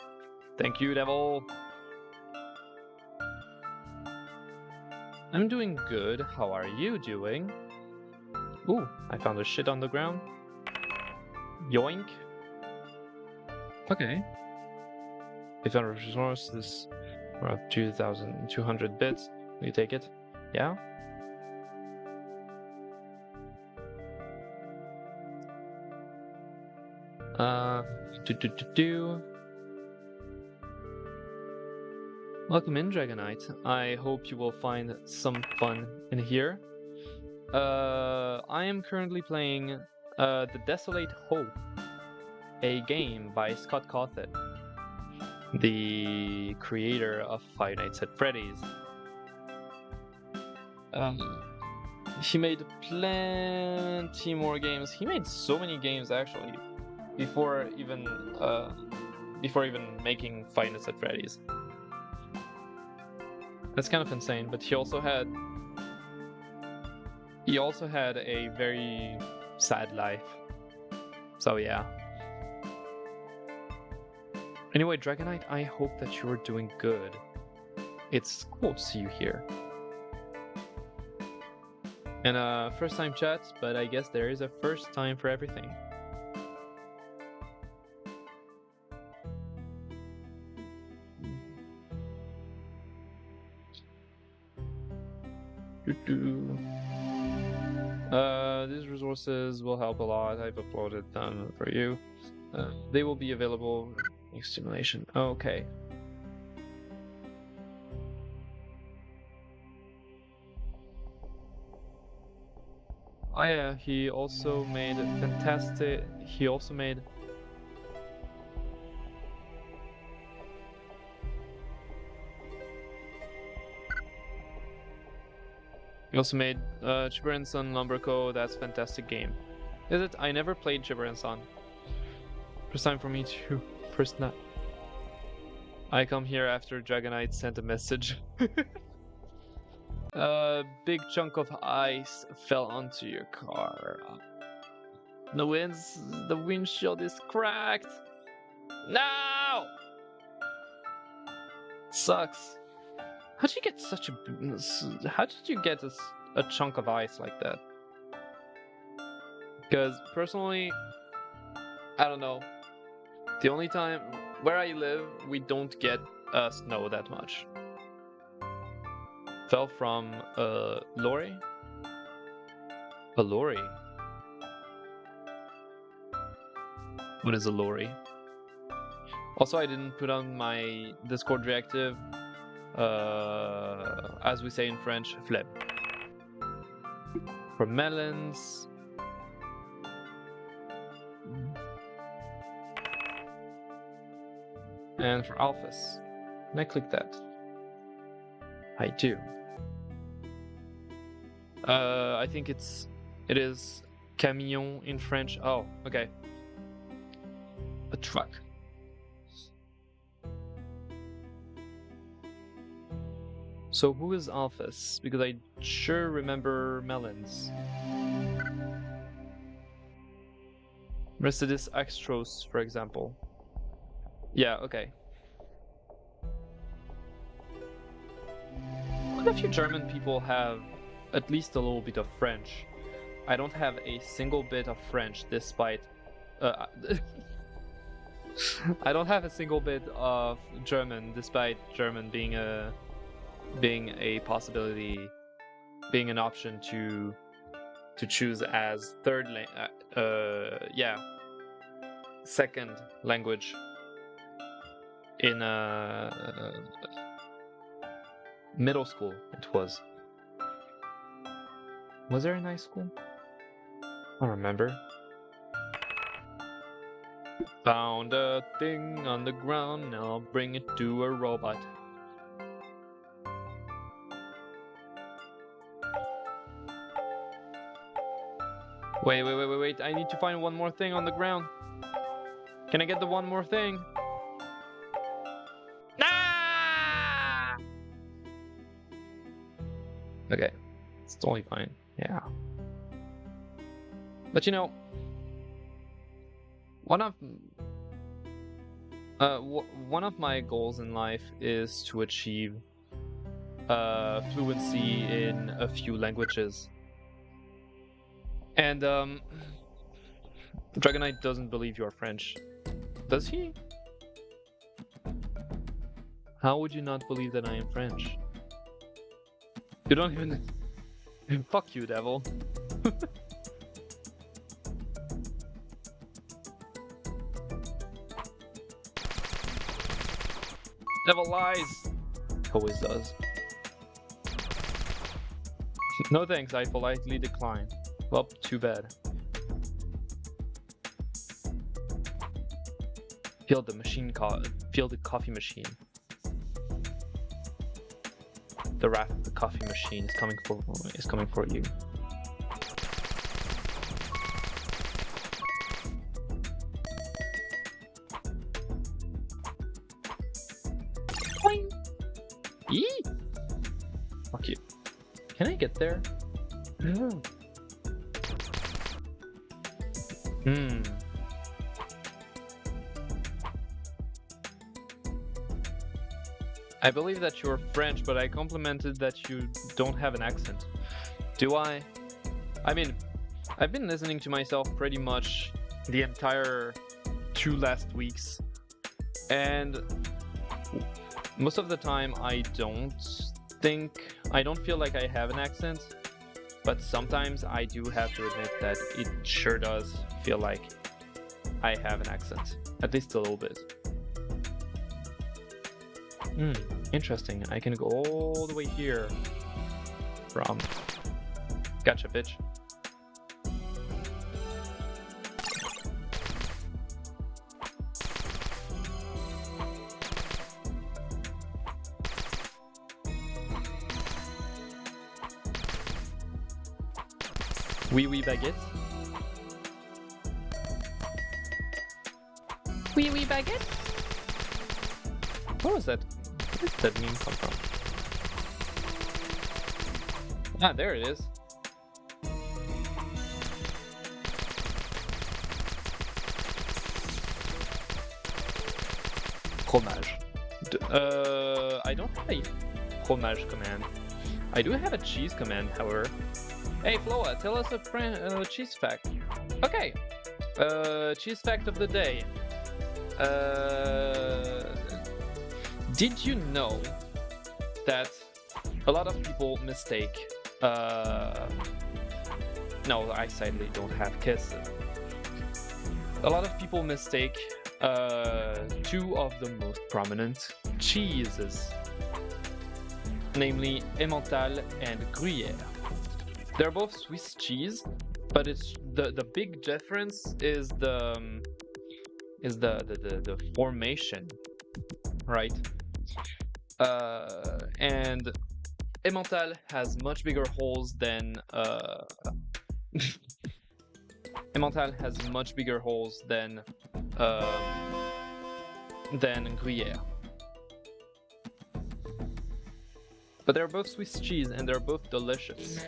Thank you, Devil. I'm doing good. How are you doing? Ooh, I found a shit on the ground. Yoink. Okay. If our resource is around 2,200 bits, will you take it? Yeah? Welcome in, Dragonite. I hope you will find some fun in here. I am currently playing The Desolate Hope, a game by Scott Cawthon, the creator of Five Nights at Freddy's. He made plenty more games. He made so many games actually, before even making Five Nights at Freddy's. That's kind of insane. But he also had a very sad life. So yeah. Anyway, Dragonite, I hope that you're doing good. It's cool to see you here. And first time chat, but I guess there is a first time for everything. These resources will help a lot. I've uploaded them for you. They will be available in simulation. Okay. Oh yeah, he also made fantastic. He also made. He also made Chipper and Son Lumberco. That's a fantastic game. Is it? I never played Chipper and Son. First time for me too. First night. I come here after Dragonite sent a message. A big chunk of ice fell onto your car. The windshield is cracked. No! Sucks. How did you get a chunk of ice like that? Because personally, I don't know. The only time where I live, we don't get snow that much. Fell from a lorry? A lorry? What is a lorry? Also, I didn't put on my Discord reactive. As we say in French, flemme. For melons. And for alphas. Can I click that? I do. I think it is camion in French. Oh, okay. A truck. So who is Alphys? Because I sure remember melons. Mercedes Extros, for example. Yeah, okay. Quite a few German people have at least a little bit of French. I don't have a single bit of French, despite... I don't have a single bit of German, despite German being a possibility, being an option to choose as second language in middle school. It was. Was there a nice school? I don't remember. Found a thing on the ground, now I'll bring it to a robot. Wait, I need to find one more thing on the ground. Can I get the one more thing? Ah! Okay, it's totally fine, yeah. But you know, one of my goals in life is to achieve fluency in a few languages. And Dragonite doesn't believe you're French. Does he? How would you not believe that I am French? You don't even... Fuck you, devil. Devil lies! Always does. No thanks, I politely decline. Well, too bad. Feel the coffee machine. The wrath of the coffee machine is coming for you. Boing! Eee! Fuck you. Can I get there? No. I believe that you're French, but I complimented that you don't have an accent. Do I? I mean, I've been listening to myself pretty much the entire 2 last weeks, and most of the time I don't feel like I have an accent, but sometimes I do have to admit that it sure does feel like I have an accent, at least a little bit. Interesting. I can go all the way here from... Gotcha, bitch. Oui, oui, baguette. Oui, oui, baguette. What was that? Where did that meme come from? Ah, there it is. Fromage. I don't have a fromage command. I do have a cheese command, however. Hey, Flowa, tell us a cheese fact. Okay. Cheese fact of the day. Did you know that a lot of people mistake... No, I sadly don't have kiss. A lot of people mistake 2 of the most prominent cheeses, namely Emmental and Gruyère. They're both Swiss cheese, but it's the big difference is the formation, right? And Emmental has much bigger holes than Gruyère. But they're both Swiss cheese and they're both delicious.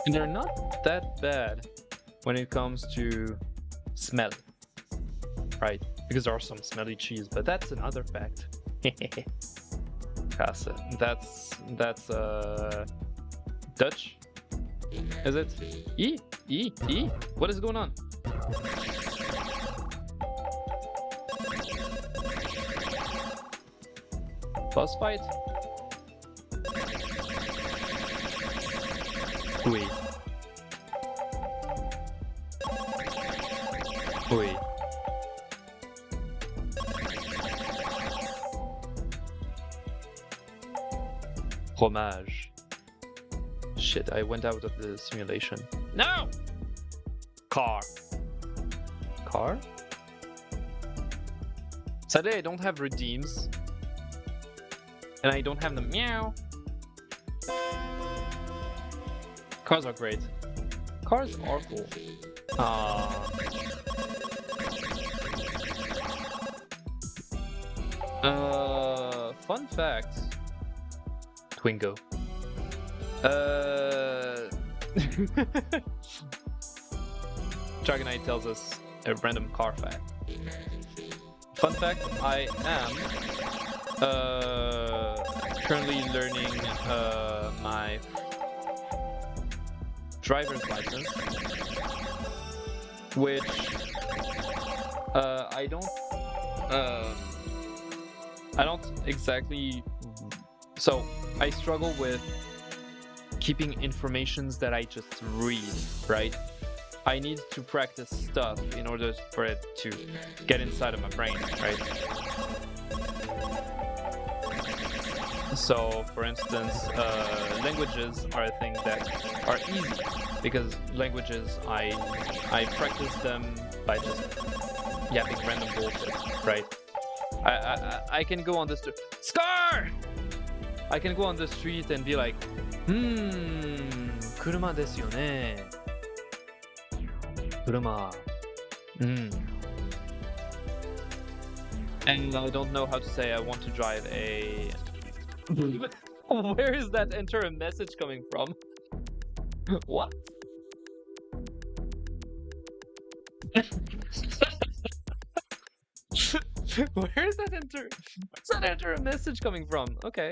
And they're not that bad when it comes to smell, right? Because there are some smelly cheese, but that's another fact. That's Dutch, is it? E? What is going on? Boss fight? Oui. Oui. Fromage. Shit, I went out of the simulation. No! Car. Car? Sadly, I don't have redeems. And I don't have the meow. Cars are great. Cars are cool. Fun fact. Twingo. Dragonite tells us a random car fact. Fun fact, I am currently learning my driver's license, which I don't exactly. So I struggle with keeping informations that I just read, right? I need to practice stuff in order for it to get inside of my brain, right? So, for instance, languages are a thing that are easy, because languages, I practice them by just yapping random bullshit, right? I can go on the street, Scar! I can go on the street and be like, 車ですよね。車. And I don't know how to say I want to drive a... Where is that enter a message coming from? What? Where is that enter? Where's that enter a message coming from? Okay.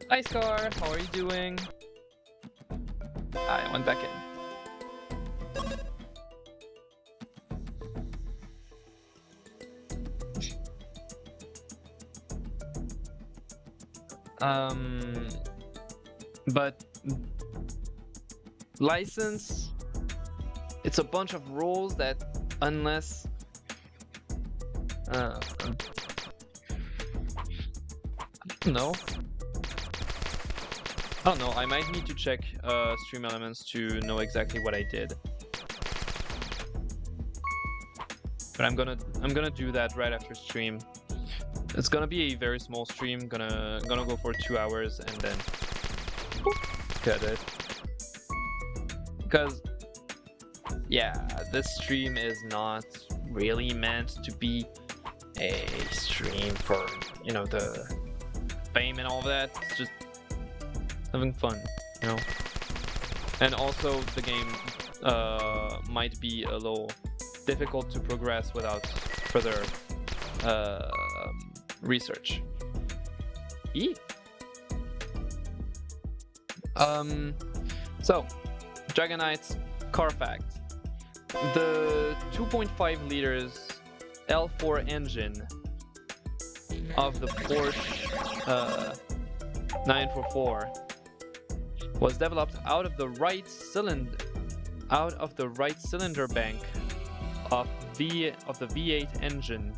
Hi Scar, how are you doing? I went back in. But license, it's a bunch of rules that unless I don't know, I might need to check stream elements to know exactly what I did. But I'm gonna do that right after stream. It's gonna be a very small stream, gonna go for 2 hours and then cut it. Because yeah, this stream is not really meant to be a stream for, you know, the fame and all that. It's just having fun, you know. And also the game might be a little difficult to progress without further research. So Dragonite's car fact. The 2.5 liters L4 engine of the Porsche 944 was developed out of the right cylinder bank of the V8 engine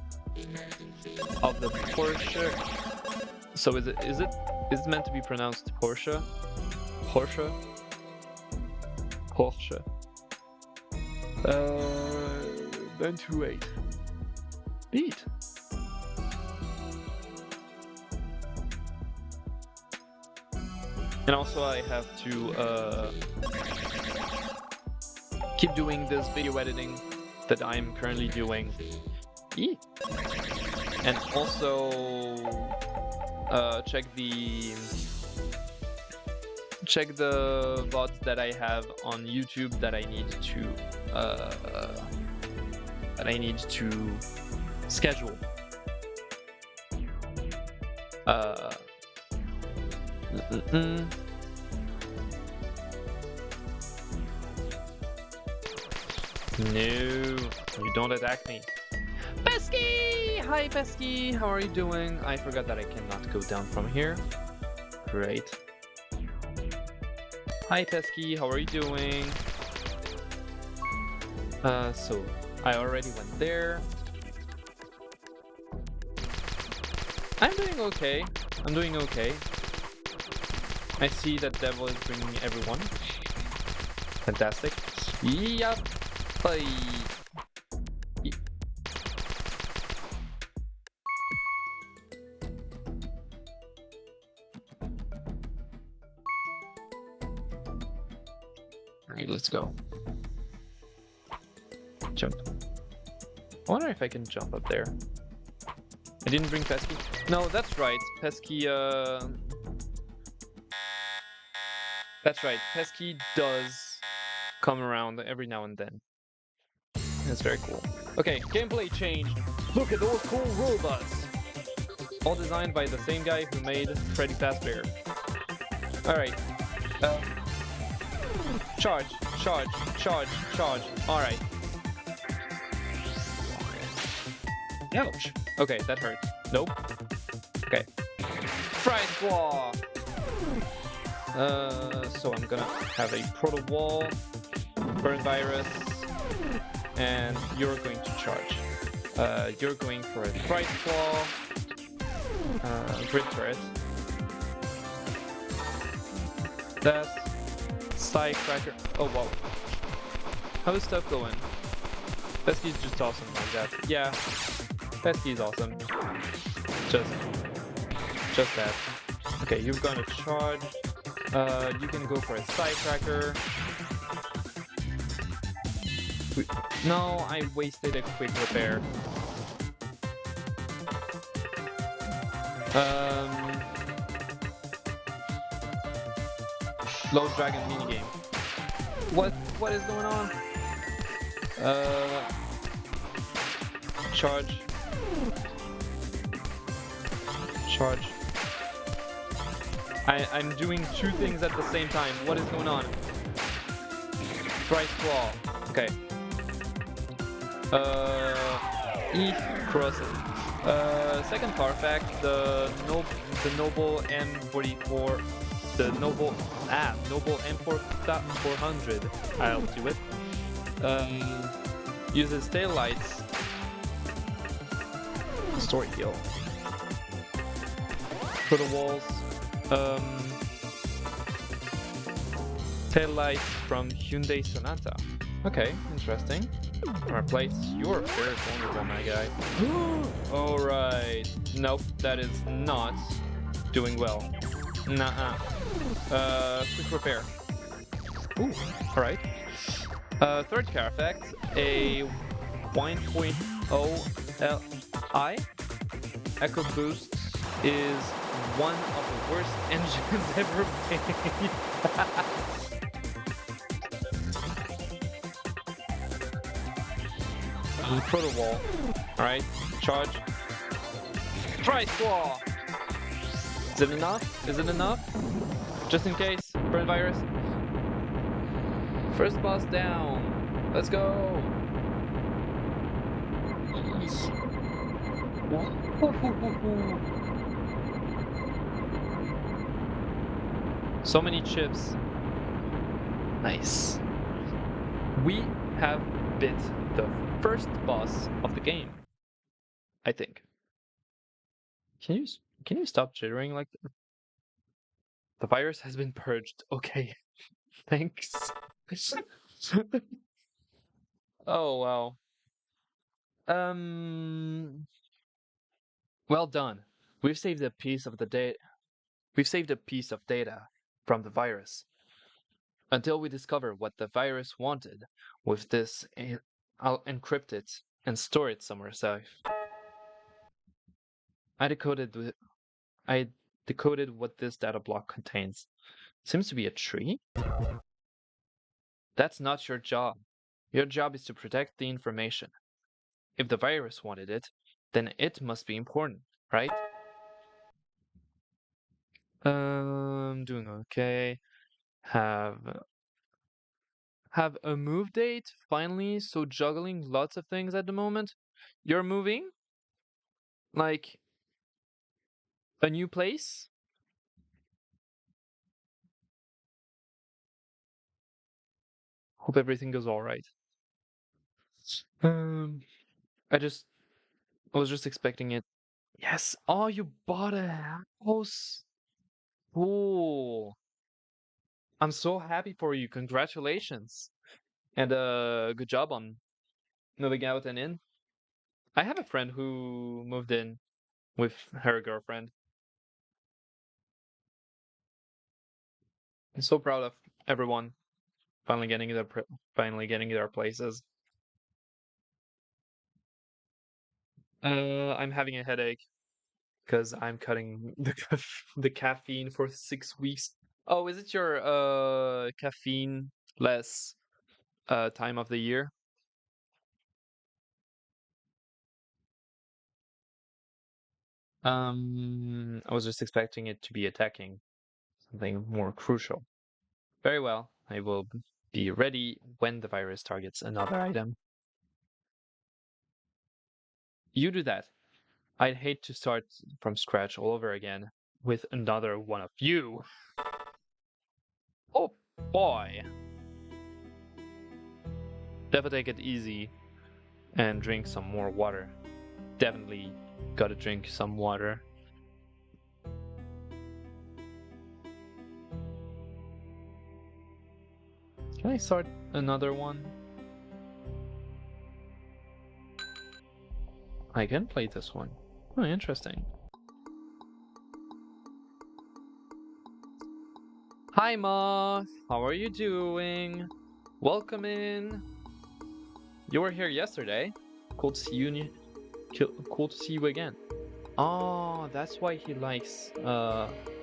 of the Porsche. So is it meant to be pronounced Porsche? Porsche. 928. Beat. And also I have to keep doing this video editing that I'm currently doing. And also check check the VODs that I have on YouTube that I need to schedule. No, you don't attack me. Pesky! Hi, Pesky! How are you doing? I forgot that I cannot go down from here. Great. Hi, Pesky. How are you doing? So I already went there. I'm doing okay. I'm doing okay. I see that Devil is bringing everyone. Fantastic. Yup. Bye. Alright, let's go. Jump. I wonder if I can jump up there. I didn't bring Pesky. No, that's right. Pesky, that's right. Pesky does come around every now and then. That's very cool. Okay, gameplay change. Look at those cool robots. All designed by the same guy who made Freddy Fazbear. Alright. Charge, charge, charge, charge. Alright. Ouch. Okay, that hurt. Nope. Okay. Fried Claw! So I'm gonna have a Proto Wall, Burn Virus, and you're going to charge. You're going for a Fried Claw, Grid Turret. That's Side Cracker. Oh wow. How is stuff going? Pesky's just awesome like that. Yeah. Pesky's awesome. Just that. Okay, you're gonna charge. You can go for a Side Cracker. No, I wasted a quick repair. Low Dragon minigame. What is going on? Charge. Charge. I'm doing two things at the same time. What is going on? Bright Claw. Okay. E crossing. Second power fact, the noble M44, the noble M400. I'll do it. Uses tail lights. Story heal. For the walls. Tail lights from Hyundai Sonata. Okay, interesting. Alright, plates. You're very vulnerable, my guy. Alright. Nope, that is not doing well. Nuh-uh. Quick repair. Ooh, alright. Third care effect, a 1.0 Li. Echo Boost is one of the worst engines ever made. Proto Wall. Alright, charge. Try Claw! Is it enough? Is it enough? Just in case. Burn Virus. First boss down. Let's go! So many chips. Nice. We have bit the first boss of the game, I think. Can you stop jittering like that? The virus has been purged. Okay. Thanks. Oh wow. Well done. We've saved a piece of the data. We've saved a piece of data from the virus. Until we discover what the virus wanted with this, I'll encrypt it and store it somewhere safe. I decoded what this data block contains. Seems to be a tree? That's not your job. Your job is to protect the information. If the virus wanted it, then it must be important, right? Doing okay. Have a move date finally, so juggling lots of things at the moment. You're moving? Like a new place? Hope everything goes all right. Um, I was just expecting it. Yes. Oh, you bought a house. Cool. I'm so happy for you. Congratulations. And good job on moving out and in. I have a friend who moved in with her girlfriend. I'm so proud of everyone finally getting their places. I'm having a headache because I'm cutting the caffeine for 6 weeks. Oh, is it your caffeine less time of the year? I was just expecting it to be attacking something more crucial. Very well, I will be ready when the virus targets another item. You do that. I'd hate to start from scratch all over again with another one of you. Oh boy. Definitely take it easy and drink some more water. Definitely gotta drink some water. Can I start another one? I can play this one. Oh, interesting. Hi, Moth. How are you doing? Welcome in. You were here yesterday. Cool to see you. Cool to see you again. Oh, that's why he likes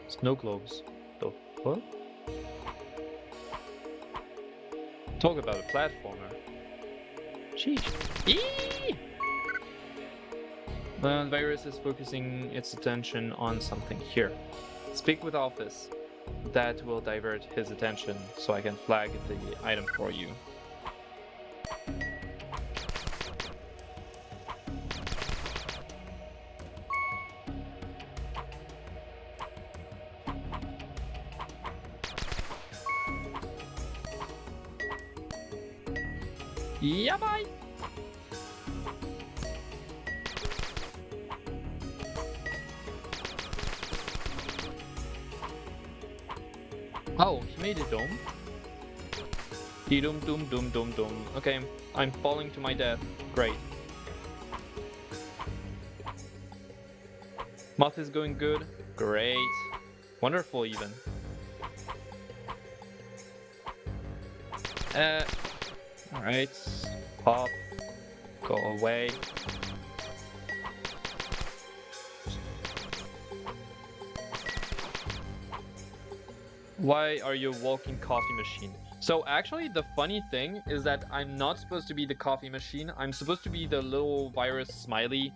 snow globes. The what? Talk about a platformer. Sheesh. Eee! The virus is focusing its attention on something here. Speak with Office. That will divert his attention, so I can flag the item for you. Yeah, bye! Oh, he made a dome? Doom doom doom doom doom. Okay, I'm falling to my death. Great. Moth is going good. Great. Wonderful even. Alright. Pop. Go away. Why are you a walking coffee machine? So actually the funny thing is that I'm not supposed to be the coffee machine. I'm supposed to be the little virus smiley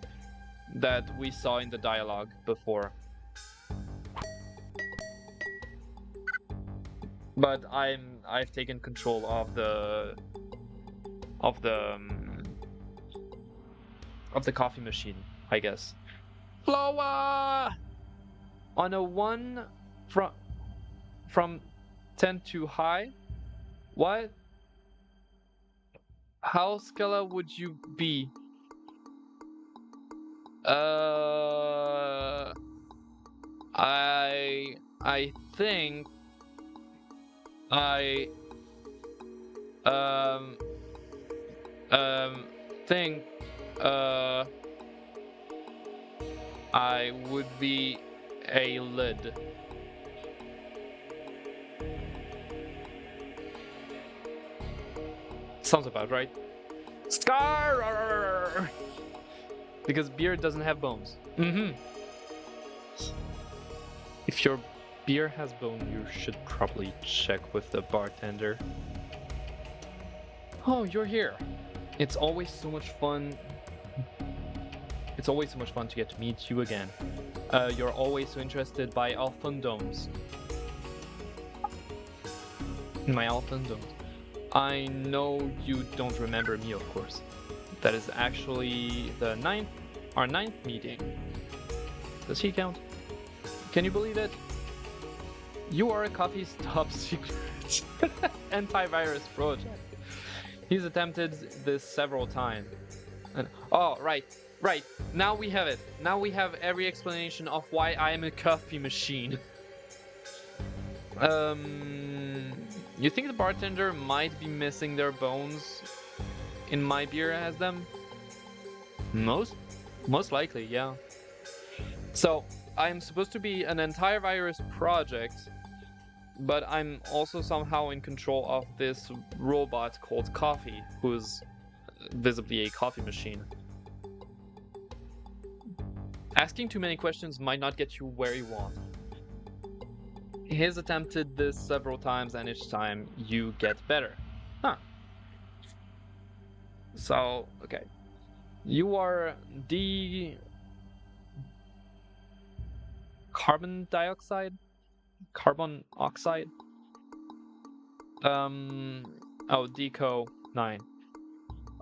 that we saw in the dialogue before. But I've taken control of the coffee machine, I guess. Flowa! On a 1 from 10 to high, what? How Scala would you be? I think I think I would be a lid. Sounds about right. Scar! Because beer doesn't have bones. If you're beer has bone, you should probably check with the bartender. Oh, you're here. It's always so much fun. It's always so much fun to get to meet you again. You're always so interested by Alfundomes. My Alfundomes. I know you don't remember me, of course. That is actually our ninth meeting. Does he count? Can you believe it? You are Coffee's top secret antivirus project. He's attempted this several times. And, oh, right. Now we have it. Now we have every explanation of why I am a coffee machine. You think the bartender might be missing their bones in my beer as them? Most likely, yeah. So, I'm supposed to be an antivirus project, but I'm also somehow in control of this robot called Coffee, who's visibly a coffee machine. Asking too many questions might not get you where you want. He's attempted this several times, and each time you get better. Huh. So, okay. You are the carbon oxide? Oh, Deco 9.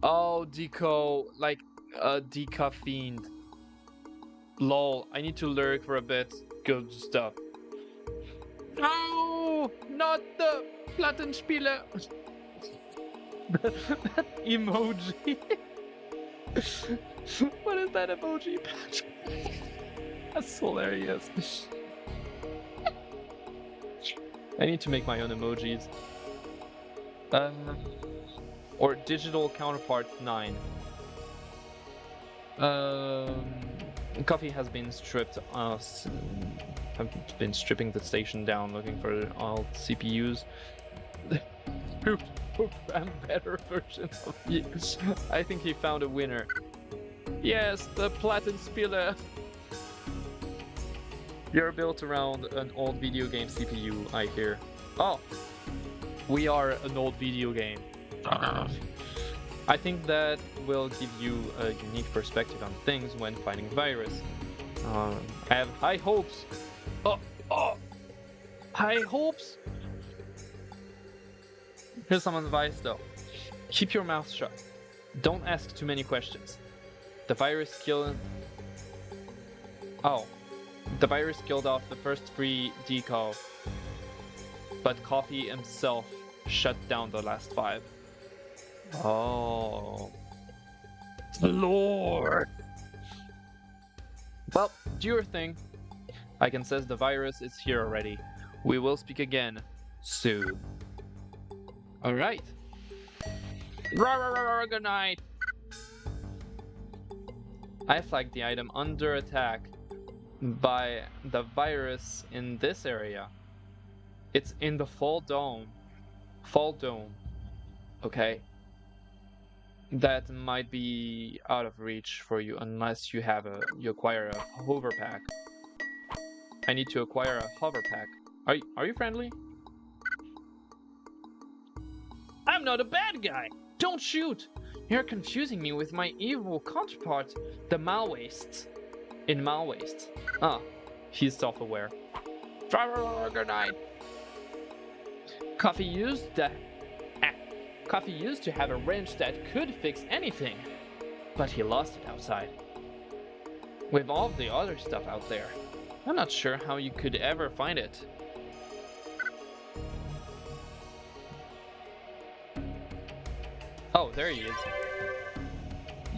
Oh, Deco, like, decaffeined. Lol, I need to lurk for a bit. Good stuff. No, not the Plattenspieler. That emoji. What is that emoji, Patrick? That's hilarious. I need to make my own emojis. Or digital counterpart 9. Coffee has been stripped. I've been stripping the station down, looking for all CPUs. Program better versions of you. I think he found a winner. Yes, the Plattenspieler. You're built around an old video game CPU, I hear. Oh, we are an old video game. I think that will give you a unique perspective on things when fighting a virus. I have high hopes. High hopes? Here's some advice though. Keep your mouth shut. Don't ask too many questions. The virus killed off the first 3 decal, but Coffee himself shut down the last 5. Oh, Lord. Well, do your thing. I can sense the virus is here already. We will speak again soon. All right. Good night. I flagged the item under attack by the virus in this area. It's in the fall dome. Okay. That might be out of reach for you unless you acquire a hover pack. I need to acquire a hover pack. Are you friendly? I'm not a bad guy. Don't shoot. You're confusing me with my evil counterpart, the Malwastes. In Malwastes. Ah, he's self-aware. Good night. Coffee used to have a wrench that could fix anything, but he lost it outside. With all the other stuff out there, I'm not sure how you could ever find it. Oh, there he is.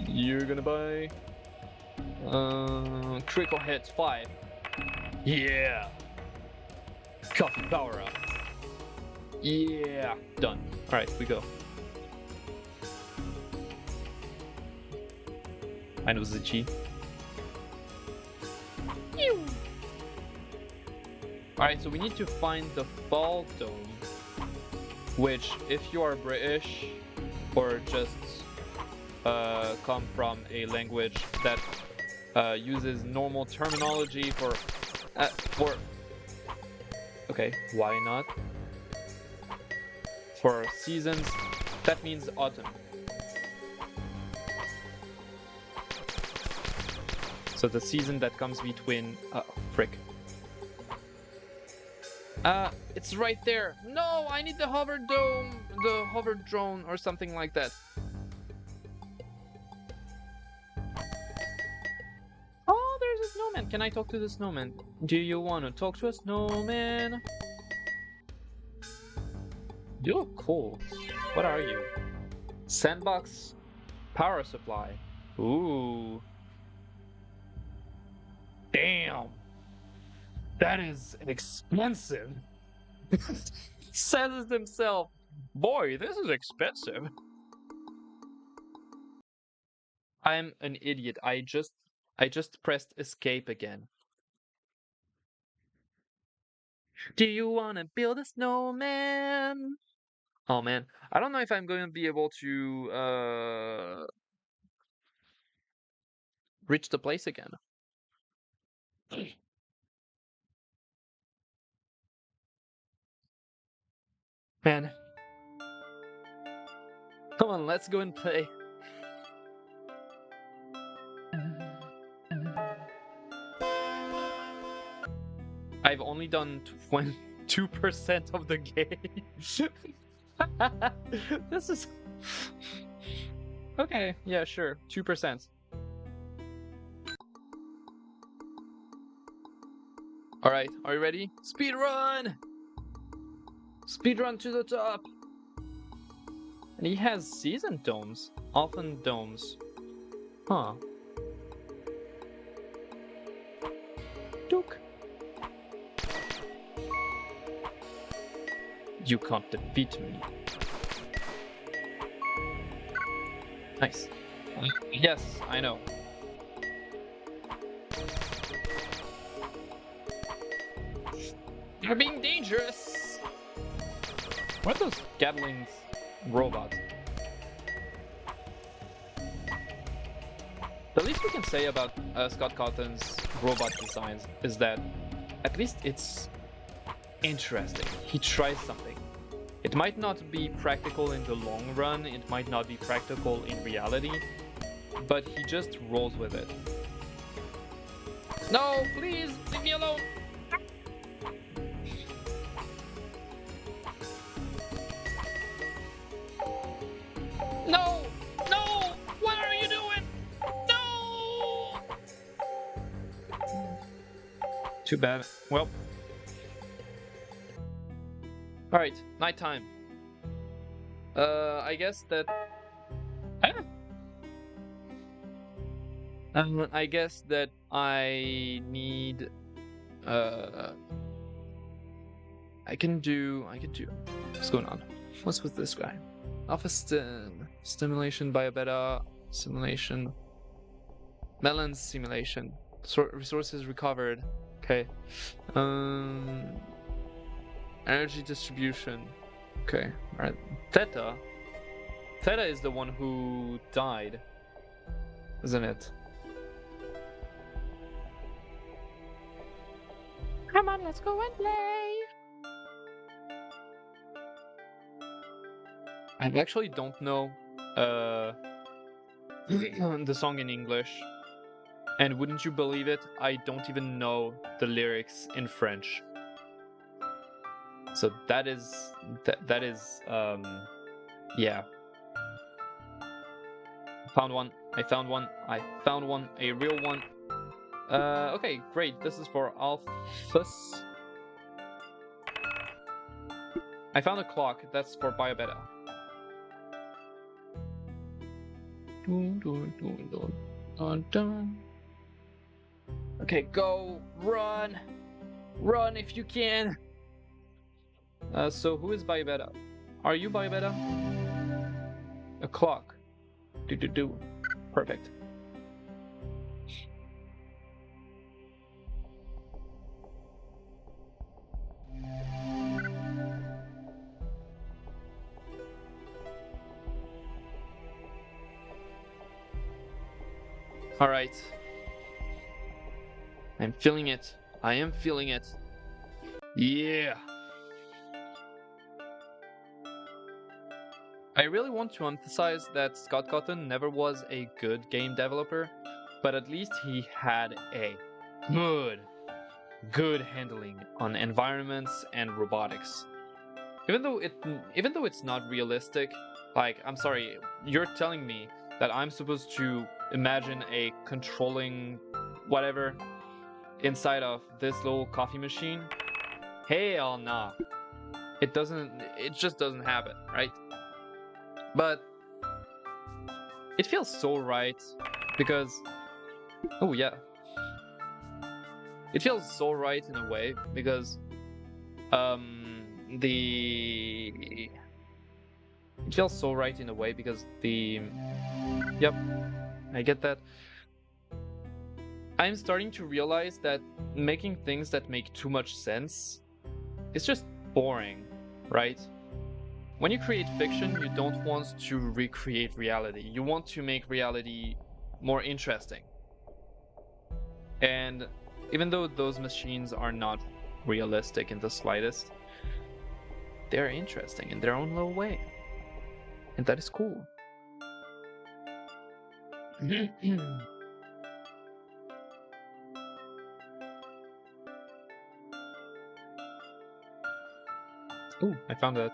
You're gonna buy... critical hits 5. Yeah! Coffee power up. Yeah! Done. Alright, we go. I know Zichi. Alright, so we need to find the Fall Dome, which, if you are British, or just come from a language that uses normal terminology for Okay, why not? For seasons, that means autumn. So the season that comes between... frick. It's right there. No, I need the hover dome, the hover drone or something like that. Oh, there's a snowman. Can I talk to the snowman? Do you want to talk to a snowman? You look cool. What are you? Sandbox power supply. Ooh. Damn. That is expensive. Says it himself. Boy, this is expensive. I'm an idiot. I just pressed escape again. Do you want to build a snowman? Oh man, I don't know if I'm going to be able to reach the place again. Man. Come on, let's go and play. I've only done 2% of the game. This is... Okay, yeah, sure. 2%. Alright, are you ready? Speed run! Speed run to the top! And he has season domes. Often domes. Huh. Duke. You can't defeat me. Nice. Yes, I know. You're being dangerous! What are those Gatling's robots? The least we can say about Scott Cawthon's robot designs is that at least it's interesting. He tries something. It might not be practical in the long run, it might not be practical in reality, but he just rolls with it. No, please, leave me alone! No! No! What are you doing? No! Too bad. Well. Alright, nighttime. I guess that... I guess that I need... I can do... What's going on? What's with this guy? Alpha stimulation, biobeta, simulation, melon simulation, resources recovered. Okay. Energy distribution. Okay. Alright. Theta. Theta is the one who died, isn't it? Come on, let's go and play. I actually don't know the song in English, and wouldn't you believe it, I don't even know the lyrics in French. So that is yeah. Found one. I found one. I found one. A real one. Okay, great. This is for Alphas. I found a clock. That's for Biobeta. Okay, go. Run. Run if you can. So who is Biobeta? Are you Biobeta? A clock. Do. Perfect. All right. I'm feeling it. I am feeling it. Yeah. I really want to emphasize that Scott Cawthon never was a good game developer, but at least he had a good handling on environments and robotics. Even though it's not realistic, like, I'm sorry, you're telling me that I'm supposed to imagine a controlling whatever inside of this little coffee machine? Hell nah. It just doesn't happen, right? But it feels so right because, oh yeah, it feels so right in a way because it feels so right in a way because yep, I get that. I'm starting to realize that making things that make too much sense is just boring, right? When you create fiction, you don't want to recreate reality. You want to make reality more interesting. And even though those machines are not realistic in the slightest, they're interesting in their own little way. And that is cool. Ooh, I found that.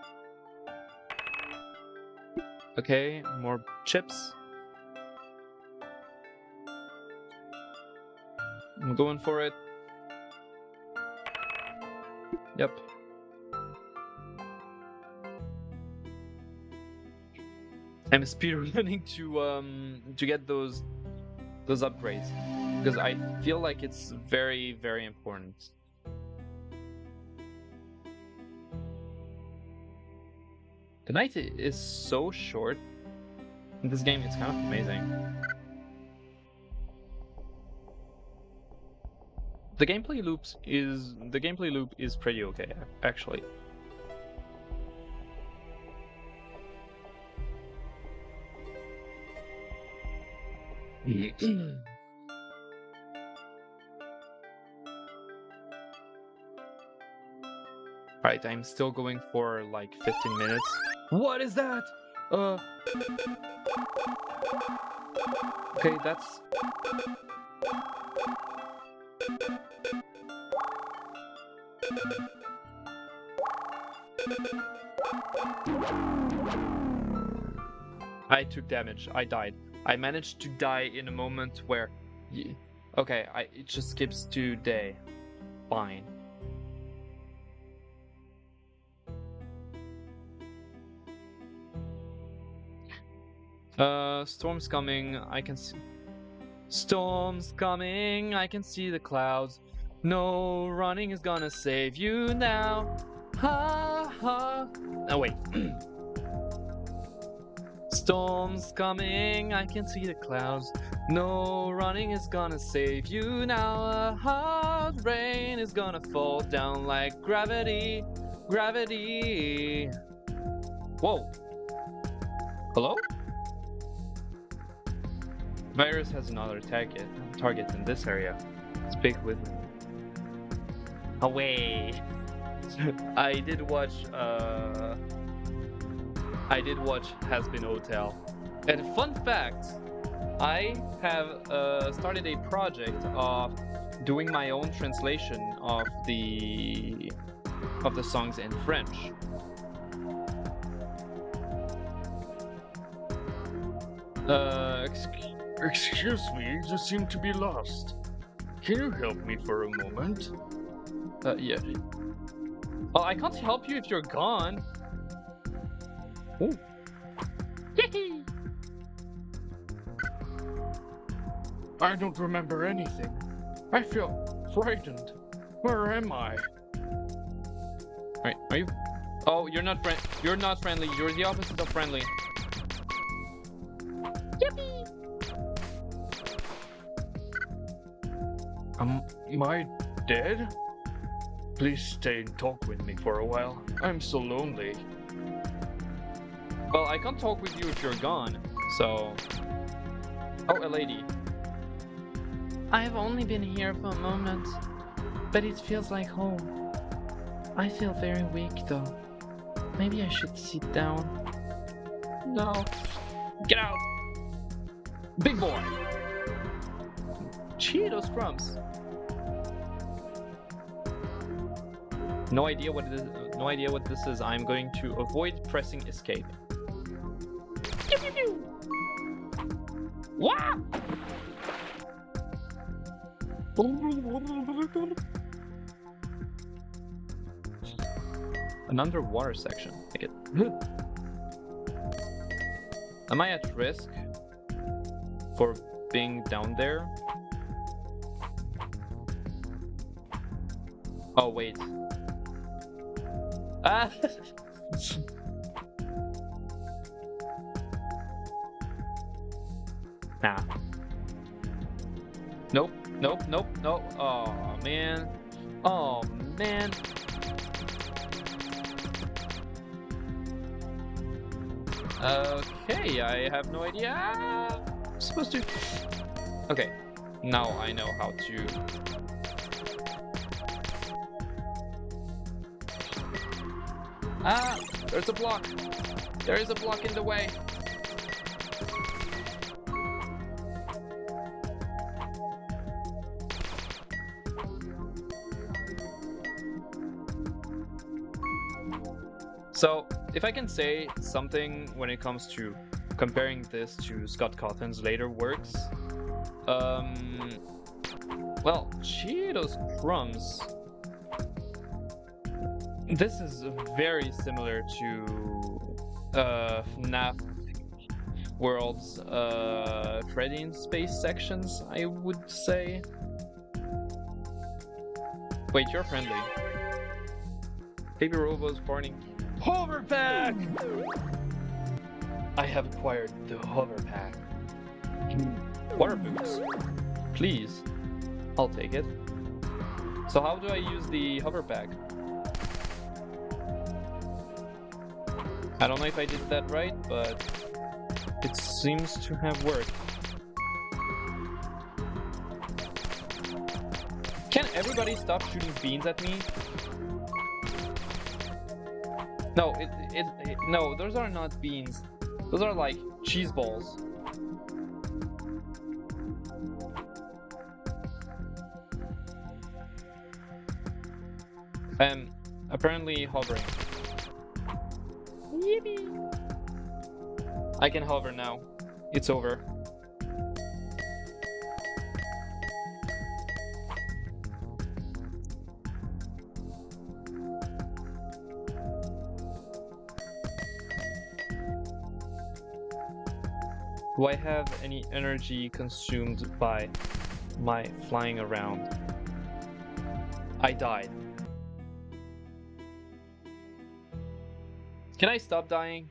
Okay, more chips. I'm going for it. Yep. I'm speedrunning to get those upgrades because I feel like it's very, very important. The night is so short in this game, it's kind of amazing. The gameplay loop is pretty okay, actually. Right, I'm still going for like 15 minutes. What is that? Okay, that's... I took damage. I died. I managed to die in a moment where... Okay, it just skips to day. Fine. Storm's coming. I can see... Storm's coming. I can see the clouds. No running is gonna save you now. Ha ha. Oh, wait. Storm's coming, I can see the clouds. No running is gonna save you now. A hard rain is gonna fall down like gravity. Gravity. Whoa. Hello? Virus has another target in this area. Speak with me. Away. I did watch Has Been Hotel. And fun fact, I have started a project of doing my own translation of the songs in French. Excuse me, you seem to be lost. Can you help me for a moment? Yeah. Well, I can't help you if you're gone. Ooh. I don't remember anything. I feel frightened. Where am I? Wait, are you? Oh, you're not You're not friendly. You're the opposite of friendly. Yippee! Am I dead? Please stay and talk with me for a while. I'm so lonely. Well, I can't talk with you if you're gone, so... Oh, a lady. I've only been here for a moment, but it feels like home. I feel very weak though. Maybe I should sit down. No. Get out! Big boy! Cheetos crumbs. No idea what it is. No idea what this is. I'm going to avoid pressing escape. Pew, pew, pew. Wow! An underwater section. Take it. Am I at risk for being down there? Oh wait. Ah. Nah. Nope. Nope. Nope. Nope. Oh man. Oh man. Okay, I have no idea. I'm supposed to. Okay, now I know how to. Ah, there's a block. There is a block in the way. So, if I can say something when it comes to comparing this to Scott Cawthon's later works, well, Cheetos Crumbs, this is very similar to FNAF World's Freddy in Space sections, I would say. Wait, you're friendly. Baby Robo's farting. Hover pack! I have acquired the hover pack. Water boots. Please. I'll take it. So how do I use the hover pack? I don't know if I did that right, but it seems to have worked. Can everybody stop shooting beans at me? No, no, those are not beans. Those are like cheese balls. I'm apparently hovering. Yippee! I can hover now. It's over. Do I have any energy consumed by my flying around? I died. Can I stop dying?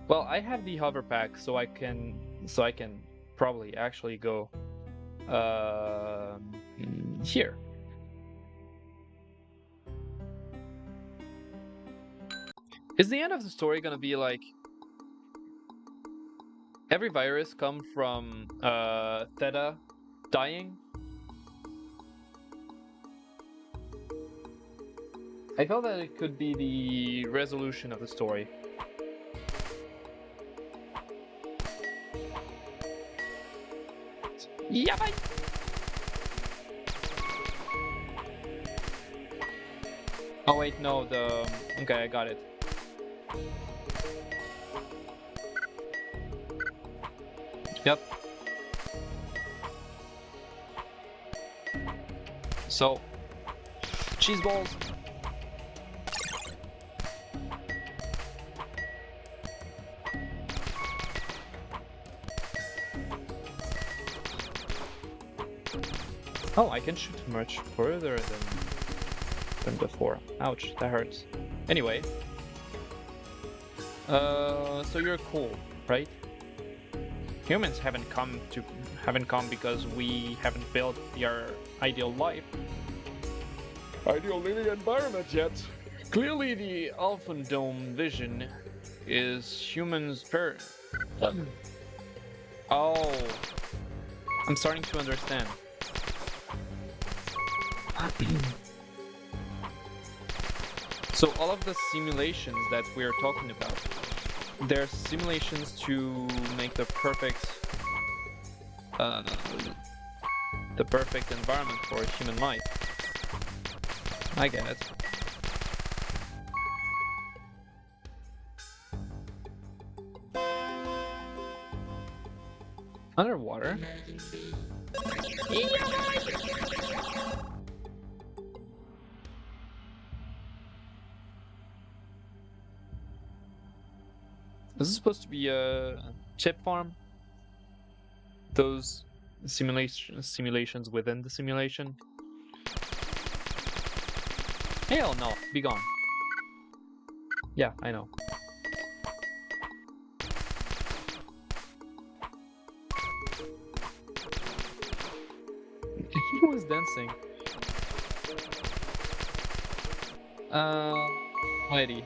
Well, I have the hover pack, so I can probably actually go here. Is the end of the story gonna be like every virus come from Theta dying? I felt that it could be the resolution of the story. Yeah, bye. Oh wait, no, okay, I got it. Yep. So, cheese balls. Oh, I can shoot much further than before. Ouch, that hurts. Anyway. So you're cool, right? Humans haven't come because we haven't built our ideal life. Ideal living environment yet. Clearly the Alpha Dome vision is humans Oh. I'm starting to understand. So all of the simulations that we're talking about, there's simulations to make the perfect environment for human life. I get it. Underwater? This is supposed to be a chip farm. Those simulations within the simulation. Hell no, be gone. Yeah, I know. Who was dancing? Heidi.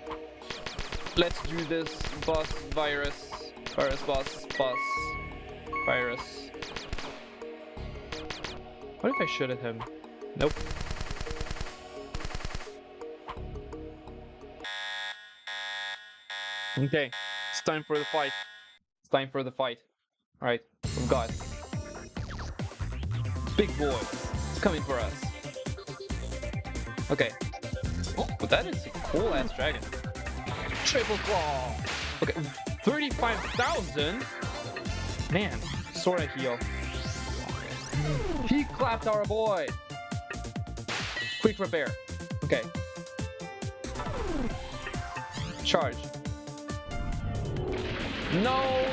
Let's do this, boss, virus, boss, virus. What if I shoot at him? Nope. Okay, it's time for the fight. It's time for the fight. Alright, we've got big boy. It's coming for us. Okay. Oh, but that is a cool ass dragon. Triple claw. Okay, 35,000. Man, sorta heal. He clapped our boy. Quick repair. Okay. Charge. No.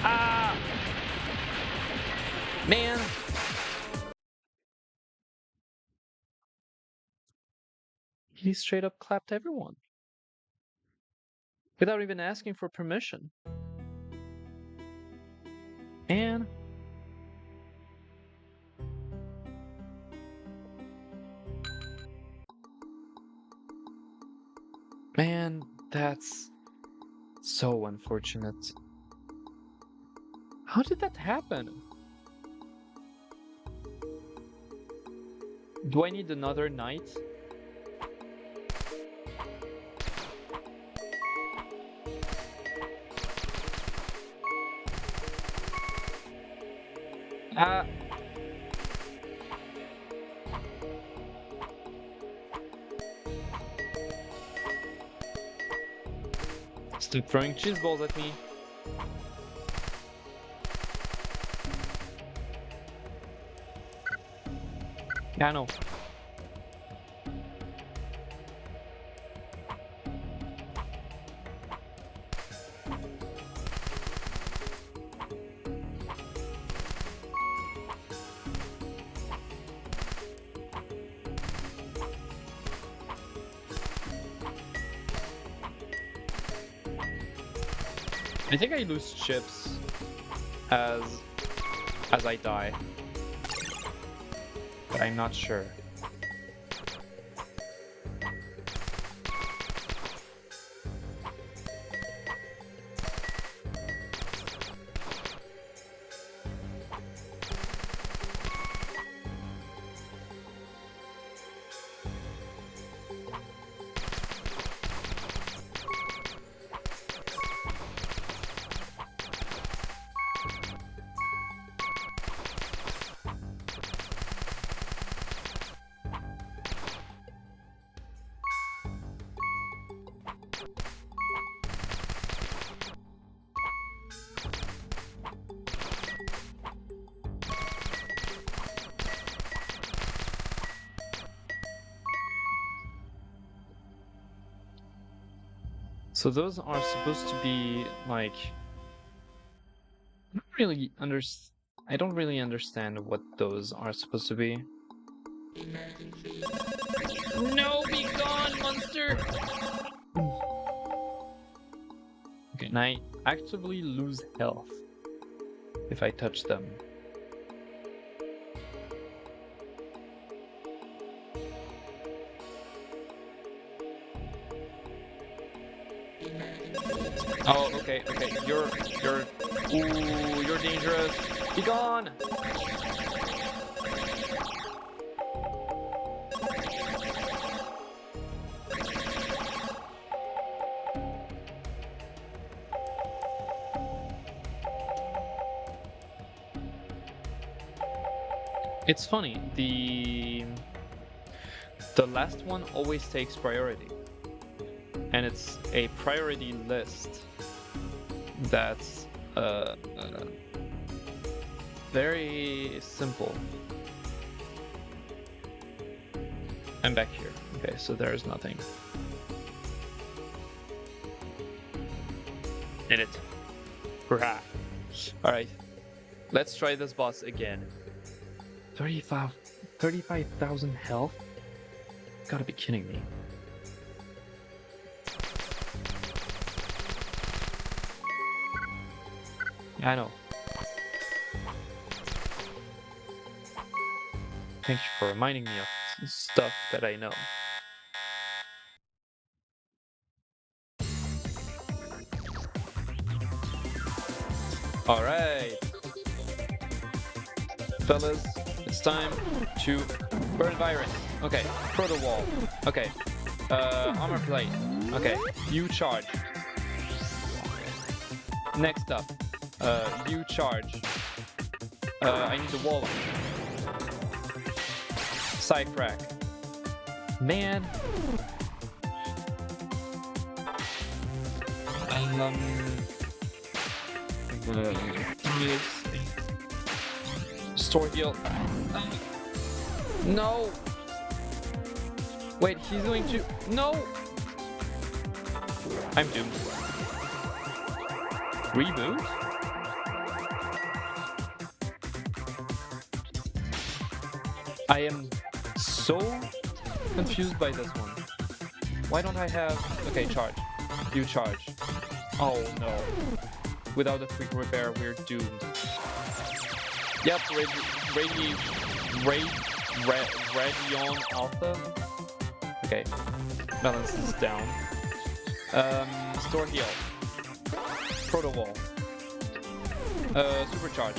Ah. Man. He straight up clapped everyone. Without even asking for permission. And man, that's so unfortunate. How did that happen? Do I need another night? Stop throwing cheese balls at me. Yeah, I know. I think I lose chips as I die, but I'm not sure. So those are supposed to be like I don't really understand what those are supposed to be. No, be gone, monster! Okay, and I actively lose health if I touch them. Oh, okay, you're dangerous. Be gone! It's funny, the last one always takes priority. And it's a priority list that's very simple. I'm back here. Okay, so there's nothing in it. Hurrah. Alright, let's try this boss again. 35,000 health? Gotta be kidding me. Yeah, I know. Thank you for reminding me of stuff that I know. Alright. Fellas, it's time to burn virus. Okay, proto wall. Okay. Armor plate. Okay, you charge. Next up, you charge. I need the wall. Side crack. Man. Store heal. No. Wait, he's going to. No. I'm doomed. Reboot? I am so confused by this one. Why don't I have... Okay, charge. You charge. Oh no. Without a quick repair, we're doomed. Yep, Radion Alpha. Okay, balance is down. Store heal. Proto wall. Supercharge.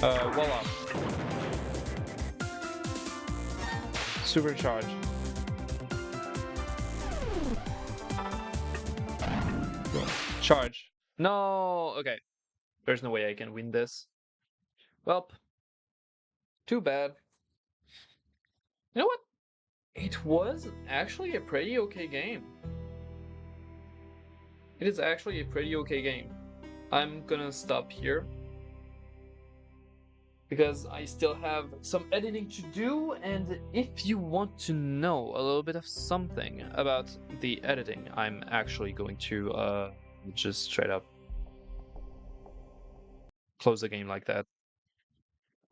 Wall up. Supercharge. Charge. No! Okay. There's no way I can win this. Well, too bad. You know what? It was actually a pretty okay game. It is actually a pretty okay game. I'm gonna stop here because I still have some editing to do, and if you want to know a little bit of something about the editing, I'm actually going to just straight up close the game like that.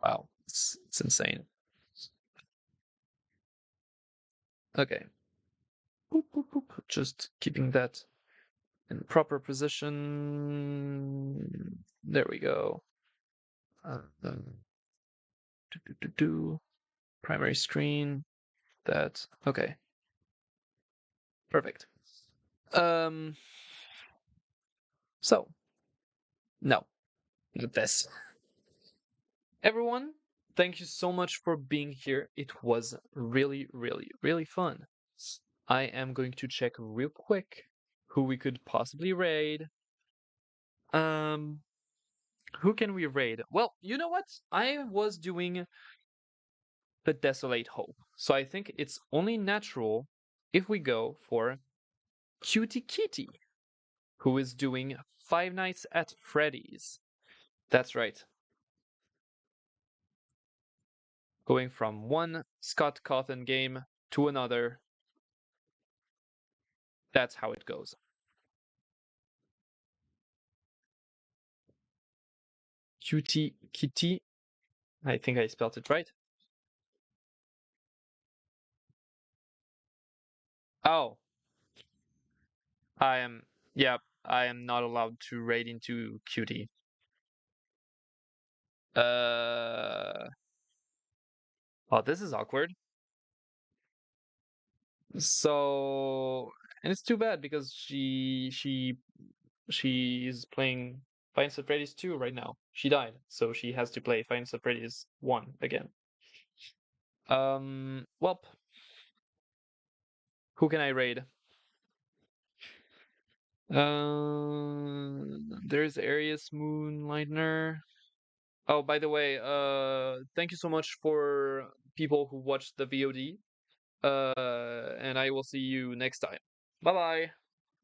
Wow, it's insane. Okay. Boop, boop, boop. Just keeping that in proper position. There we go. Primary screen. That. Okay. Perfect. So. No. Not this. Everyone, thank you so much for being here. It was really, really, really fun. I am going to check real quick who we could possibly raid. Who can we raid? Well, you know what? I was doing the Desolate Hope, so I think it's only natural if we go for Cutie Kitty, who is doing Five Nights at Freddy's. That's right. Going from one Scott Cawthon game to another. That's how it goes. Cutie Kitty. I think I spelled it right. Oh. Yeah, I am not allowed to raid into Cutie. Oh, this is awkward. So, and it's too bad because she's playing Five Nights at Freddy's 2 right now. She died, so she has to play Five Nights at Freddy's 1 again. Well, who can I raid? There's Arius Moonlightner. Oh, by the way, thank you so much for people who watched the VOD. And I will see you next time. Bye bye.